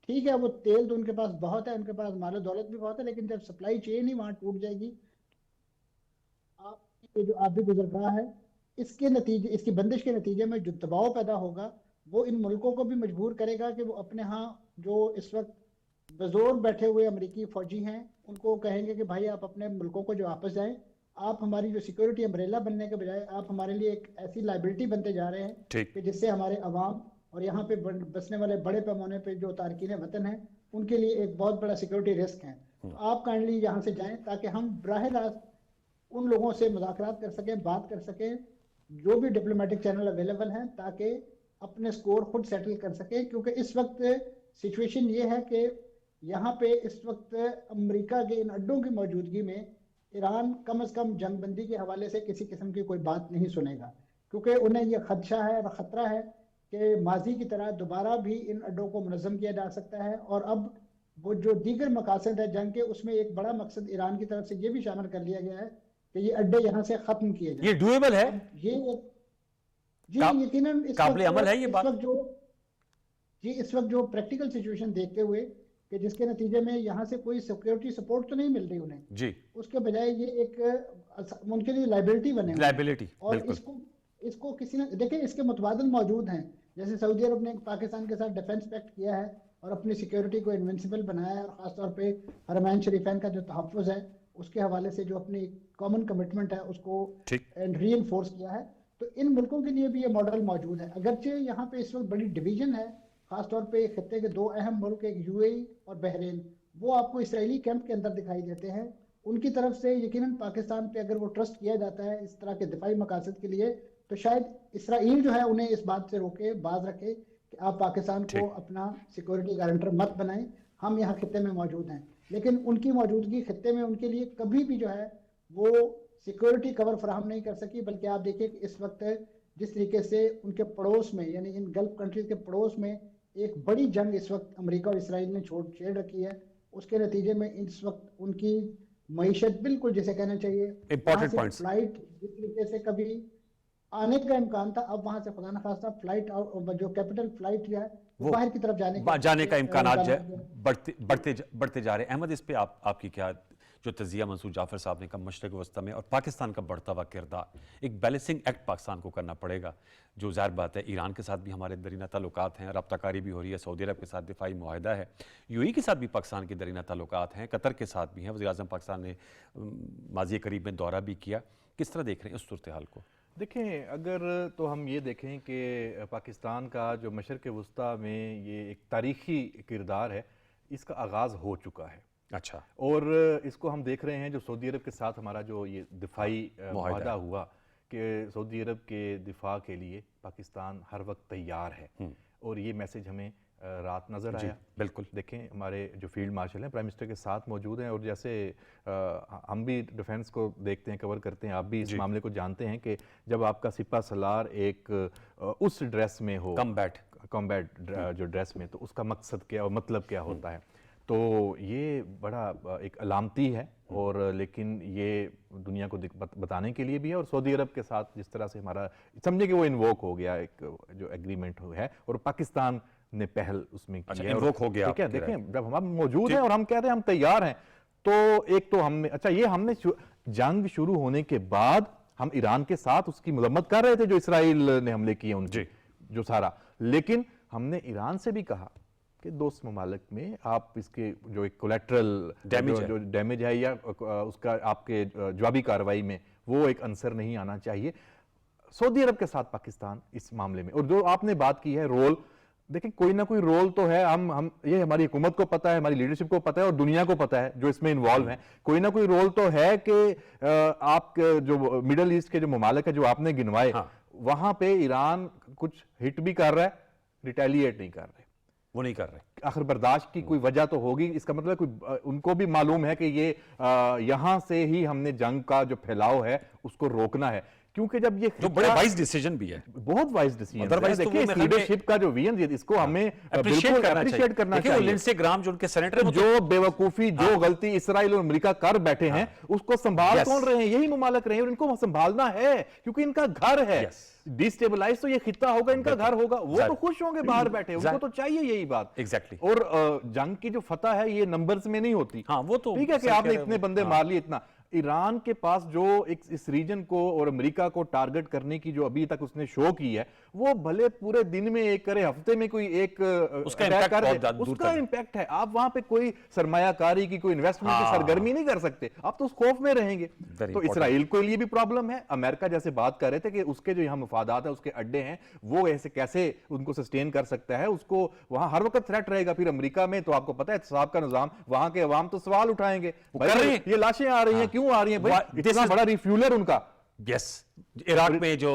Speaker 8: ठीक है वो तेल तो उनके पास बहुत है, उनके पास मालो दौलत भी बहुत है, लेकिन जब सप्लाई चेन ही वहाँ टूट जाएगी, आपकी जो आबी गुजरगाह है इसके नतीजे, इसकी बंदिश के नतीजे में जो दबाव पैदा होगा वो इन मुल्कों को भी मजबूर करेगा कि वो अपने यहाँ जो इस वक्त बेजोर बैठे हुए अमेरिकी फौजी हैं उनको कहेंगे कि भाई आप अपने मुल्कों को जो वापस जाएं, आप हमारी जो सिक्योरिटी अम्ब्रेला बनने के बजाय आप हमारे लिए एक ऐसी लाइबिलिटी बनते जा रहे हैं कि जिससे हमारे अवाम और यहाँ पे बसने वाले बड़े पैमाने पे जो तारकीन वतन हैं उनके लिए एक बहुत बड़ा सिक्योरिटी रिस्क है। तो आप काइंडली यहाँ से जाएं ताकि हम बराह रास्त उन लोगों से मुज़ाकरात कर सकें, बात कर सकें, जो भी डिप्लोमेटिक चैनल अवेलेबल हैं, ताकि अपने स्कोर खुद सेटल कर सकें। क्योंकि इस वक्त सिचुएशन ये है कि यहाँ पे इस वक्त अमेरिका के इन अड्डों की मौजूदगी में ईरान कम से कम जंगबंदी के हवाले से किसी किस्म की कोई बात नहीं सुनेगा, क्योंकि उन्हें यह खदशा है और ख़तरा है कि माजी की तरह दोबारा भी इन अड्डों को मुनज़्ज़म किया जा सकता है। और अब वो जो दीगर मकासद है जंग के, उसमें एक बड़ा मकसद ईरान की तरफ से ये भी शामिल कर लिया गया है कि ये अड्डे यहाँ से ख़त्म किए जाए।
Speaker 1: ये डूएबल है,
Speaker 8: ये जी यकीनन
Speaker 1: काबिल अमल है ये बात।
Speaker 8: इस वक्त जो प्रैक्टिकल सिचुएशन देखते हुए कि जिसके नतीजे में यहाँ से कोई सिक्योरिटी सपोर्ट तो नहीं मिल रही उन्हें जी, उसके बजाय ये एक उनके लिए लाइबिलिटी बने,
Speaker 1: लाइबिलिटी।
Speaker 8: और इसको किसी ने देखिए, इसके मुतबादिल मौजूद हैं। जैसे सऊदी अरब ने पाकिस्तान के साथ डिफेंस पैक्ट किया है और अपनी सिक्योरिटी को इनविंसिबल बनाया है, और ख़ासतौर पे हरमैन शरीफैन का जो तहफ़्फ़ुज़ है उसके हवाले से जो अपनी कॉमन कमिटमेंट है उसको रीइंफोर्स किया है। तो इन मुल्कों के लिए भी ये मॉडल मौजूद है। अगरचे यहाँ पे इस वक्त बड़ी डिवीजन है, खासतौर पे खित्ते के दो अहम मुल्क, एक यूएई और बहरीन, वो आपको इसराइली कैंप के अंदर दिखाई देते हैं। उनकी तरफ से यकीनन पाकिस्तान पे अगर वो ट्रस्ट किया जाता है इस तरह के दिफाई मकासद के लिए, तो शायद इसराइल जो है उन्हें इस बात से रोके, बाज रखे कि आप पाकिस्तान को अपना सिक्योरिटी गारंटर मत बनाएं, हम यहाँ खित्ते में मौजूद हैं। लेकिन उनकी मौजूदगी खित्ते में उनके लिए कभी भी जो है वो सिक्योरिटी कवर फराहम नहीं कर सकी। बल्कि आप देखिए कि इस वक्त जिस तरीके से उनके पड़ोस में, यानी इन गल्फ कंट्रीज के पड़ोस में एक बड़ी जंग इस वक्त अमेरिका और इसराइल ने छेड़ रखी है, उसके नतीजे में इस वक्त उनकी मईशत बिल्कुल जिसे कहना चाहिए
Speaker 1: इंपॉर्टेंट पॉइंट्स,
Speaker 8: फ्लाइट जिस तरीके से कभी आने का इम्कान था, अब वहां से खुदा न खास्ता फ्लाइट और जो कैपिटल फ्लाइट जो है वो बाहर की तरफ जाने का इम्कान
Speaker 1: बढ़ते जा रहे हैं। अहमद, इस पे आपकी क्या जो तजिया मंसूर जाफर साहब ने कहा मशरक़ वस्ता में और पाकिस्तान का बढ़ता हुआ किरदार, एक बैलेंसिंग एक्ट पाकिस्तान को करना पड़ेगा, जो ज़ाहिर बात है ईरान के साथ भी हमारे दरीना ताल्लुकात हैं, रब्ताकारी भी हो रही है, सऊदी अरब के साथ दिफाई मुआहदा है, यूएई के साथ भी पाकिस्तान के दरीना ताल्लुकात हैं, कतर के साथ भी हैं, वज़ीर-ए-आज़म पाकिस्तान ने माज़ी करीब में दौरा भी किया। किस तरह देख रहे हैं इस सूरत हाल को?
Speaker 7: देखें, अगर तो हम ये देखें कि पाकिस्तान का जो मशरक़ वस्ता में ये एक तारीख़ी किरदार है, इसका आगाज़ हो चुका है।
Speaker 1: अच्छा,
Speaker 7: और इसको हम देख रहे हैं जो सऊदी अरब के साथ हमारा जो ये दिफाई मुआहदा हुआ कि सऊदी अरब के दिफा के लिए पाकिस्तान हर वक्त तैयार है, और ये मैसेज हमें रात नज़र आया।
Speaker 1: बिल्कुल,
Speaker 7: देखें हमारे जो फील्ड मार्शल हैं प्राइम मिनिस्टर के साथ मौजूद हैं, और जैसे हम भी डिफेंस को देखते हैं, कवर करते हैं, आप भी इस मामले को जानते हैं कि जब आपका सिपा सलार एक उस ड्रेस में हो, कॉम्बैट जो ड्रेस में, तो उसका मकसद क्या और मतलब क्या होता है। तो ये बड़ा एक अलामती है, और लेकिन ये दुनिया को बताने के लिए भी है। और सऊदी अरब के साथ जिस तरह से हमारा समझे कि वो इन्वोक हो गया, एक जो एग्रीमेंट है, और पाकिस्तान ने पहल उसमें की है,
Speaker 1: इन्वोक हो गया,
Speaker 7: ठीक है। देखें, जब हम मौजूद हैं और हम कह रहे हैं हम तैयार हैं, तो एक तो हमने हमने जंग शुरू होने के बाद हम ईरान के साथ उसकी मजम्मत कर रहे थे जो इसराइल ने हमले किए उनके जो सारा, लेकिन हमने ईरान से भी कहा कि दोस्त ममालिक में आप इसके जो एक कोलेट्रल डैमेज है या उसका आपके जवाबी कार्रवाई में वो एक अंसर नहीं आना चाहिए। सऊदी अरब के साथ पाकिस्तान इस मामले में, और जो आपने बात की है रोल, देखिए कोई ना कोई रोल तो है, हम ये हमारी हुकूमत को पता है, हमारी लीडरशिप को पता है, और दुनिया को पता है जो इसमें इन्वॉल्व है, कोई ना कोई रोल तो है कि आप जो मिडल ईस्ट के जो ममालिक है जो आपने गिनवाए, वहां पे ईरान कुछ हिट भी कर रहा है, रिटेलिएट नहीं कर रहे,
Speaker 1: वो नहीं कर रहे।
Speaker 7: आखिर बर्दाश्त की कोई वजह तो होगी, इसका मतलब कोई उनको भी मालूम है कि ये यहां से ही हमने जंग का जो फैलाव है उसको रोकना है, क्योंकि जब ये
Speaker 1: जो बड़े वाइज डिसीजन भी है,
Speaker 7: बहुत वाइज डिसीजन है। देखिए लीडरशिप का जो विजन, इसको हमें
Speaker 1: अप्रिशिएट करना चाहिए। लिंडसे ग्राम जो उनके सेनेटर,
Speaker 7: जो बेवकूफी, जो गलती इसराइल और अमेरिका कर बैठे हैं, उसको संभाल कौन रहे हैं? यही ममालिक रहे हैं, और इनको संभालना है क्योंकि इनका घर है। डिस्टेबलाइज तो ये खित्ता होगा, इनका घर होगा, वो तो खुश होंगे बाहर बैठे, उनको तो चाहिए यही बात।
Speaker 1: एग्जैक्टली।
Speaker 7: और जंग की जो फतह है ये नंबर्स में नहीं होती।
Speaker 1: हाँ, वो तो
Speaker 7: ठीक है कि आपने इतने बंदे मार लिए, इतना ईरान के पास जो इस रीजन को और अमेरिका को टारगेट करने की जो अभी तक उसने शो की है, वो भले पूरे दिन में एक करे, हफ्ते में कोई एक
Speaker 1: उसका
Speaker 7: attack
Speaker 1: impact
Speaker 7: कर दे,
Speaker 1: बहुत दूर
Speaker 7: उसका
Speaker 1: तक।
Speaker 7: इम्पैक्ट है। आप वहां पे कोई सरमायाकारी की, कोई इन्वेस्टमेंट की सरगर्मी नहीं कर सकते, आप तो उस खौफ में रहेंगे। तो
Speaker 1: important.
Speaker 7: इसराइल के लिए भी प्रॉब्लम है। अमेरिका जैसे बात कर रहे थे कि उसके जो यहाँ मफादात है, उसके अड्डे हैं, वो ऐसे कैसे उनको सस्टेन कर सकता है, उसको वहां हर वक्त थ्रेट रहेगा। फिर अमेरिका में तो आपको पता है साहब का निजाम, वहां के अवाम तो सवाल उठाएंगे, भाई
Speaker 1: कर रहे हैं।
Speaker 7: ये लाशें आ रही हैं, क्यों आ रही हैं भाई,
Speaker 1: This
Speaker 7: इतना
Speaker 1: is-
Speaker 7: बड़ा रिफ्यूलर उनका।
Speaker 1: यस, इराक में जो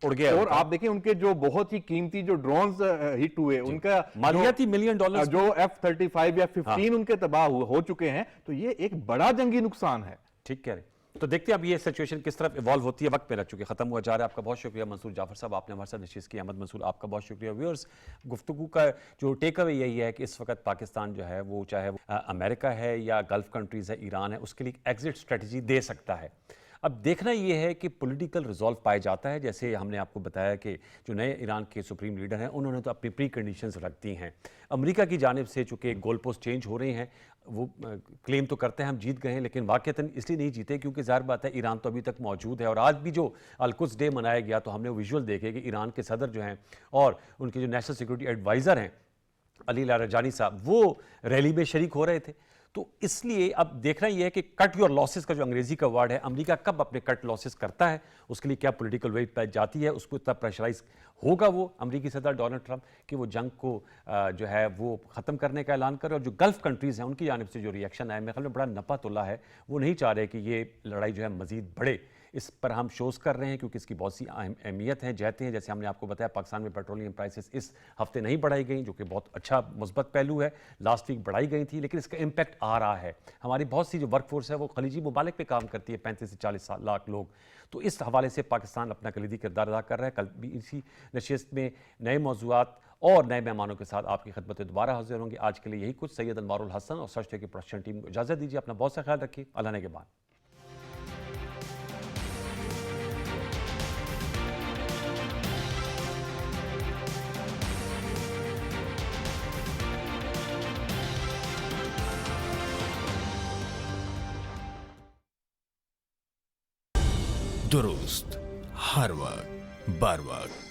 Speaker 1: उड़ गया
Speaker 7: और
Speaker 1: उनका।
Speaker 7: आप देखें उनके जो बहुत ही कीमती जो ड्रोन्स हिट हुए, उनका
Speaker 1: मालियाती मिलियन डॉलर
Speaker 7: जो F-35 या F-15 उनके तबाह हो चुके हैं, तो ये एक बड़ा जंगी नुकसान है।
Speaker 1: ठीक कह रहे हैं। तो देखते हैं अब ये सिचुएशन किस तरफ इवॉल्व होती है। वक्त पे लग चुके, खत्म हुआ जा रहा है। आपका बहुत शुक्रिया मंसूर जाफर साहब, आपने हमारे साथ नशीस की। अहमद मंसूर, आपका बहुत शुक्रिया। व्यूअर्स, गुफ्तगू का जो टेक अवे यही है कि इस वक्त पाकिस्तान जो है वो चाहे अमेरिका है या गल्फ कंट्रीज़ है, ईरान है, उसके लिए एग्जिट स्ट्रेटजी दे सकता है। अब देखना ये है कि पॉलिटिकल रिजॉल्व पाया जाता है। जैसे हमने आपको बताया कि जो नए ईरान के सुप्रीम लीडर हैं, उन्होंने तो अपनी प्री कंडीशंस रख दी हैं। अमेरिका की जानिब से चूँकि गोल पोस्ट चेंज हो रहे हैं, वो क्लेम तो करते हैं हम जीत गए हैं, लेकिन वाक़तन इसलिए नहीं जीते क्योंकि ज़ाहिर बात है ईरान तो अभी तक मौजूद है। और आज भी जो अल-कुद्स डे मनाया गया, तो हमने वो विजुअल देखे कि ईरान के सदर जो हैं और उनके जो नेशनल सिक्योरिटी एडवाइज़र हैं अली लारजानी साहब, वो रैली में शरीक हो रहे थे। तो इसलिए अब देखना यह है कि कट योर लॉसेस का जो अंग्रेजी का वर्ड है, अमेरिका कब अपने कट लॉसेस करता है, उसके लिए क्या पॉलिटिकल वेट पाई जाती है, उसको इतना प्रेशराइज होगा वो अमेरिकी सदर डोनाल्ड ट्रंप कि वो जंग को जो है वो ख़त्म करने का ऐलान करे। और जो गल्फ कंट्रीज़ हैं उनकी जानिब से जो रिएक्शन आया, मेरे ख्याल में बड़ा नपा तुला है। वो नहीं चाह रहे कि ये लड़ाई जो है मज़ीद बढ़े। इस पर हम शोज़ कर रहे हैं क्योंकि इसकी बहुत सी अहमियत हैं, जहतें हैं। जैसे हमने आपको बताया पाकिस्तान में पेट्रोलियम प्राइसेस इस हफ्ते नहीं बढ़ाई गई, जो कि बहुत अच्छा मुस्बत पहलू है। लास्ट वीक बढ़ाई गई थी, लेकिन इसका इम्पैक्ट आ रहा है। हमारी बहुत सी जो वर्कफोर्स है वो खलीजी ममालिक पे काम करती है, 35 से 40 लाख लोग। तो इस हवाले से पाकिस्तान अपना कलीदी किरदार अदा कर रहा है। कल भी इसी नशिस्त में नए मौज़ूआत और नए मेहमानों के साथ आपकी खिदमत में दोबारा हाजिर होंगे। आज के लिए यही कुछ। सैयद अनवारुल हसन और सच की प्रोडक्शन टीम को इजाज़त दीजिए। अपना बहुत सा ख्याल रखिए। अल्लाह ने के बाद।
Speaker 9: दुरुस्त हर वक्त बर वक्त।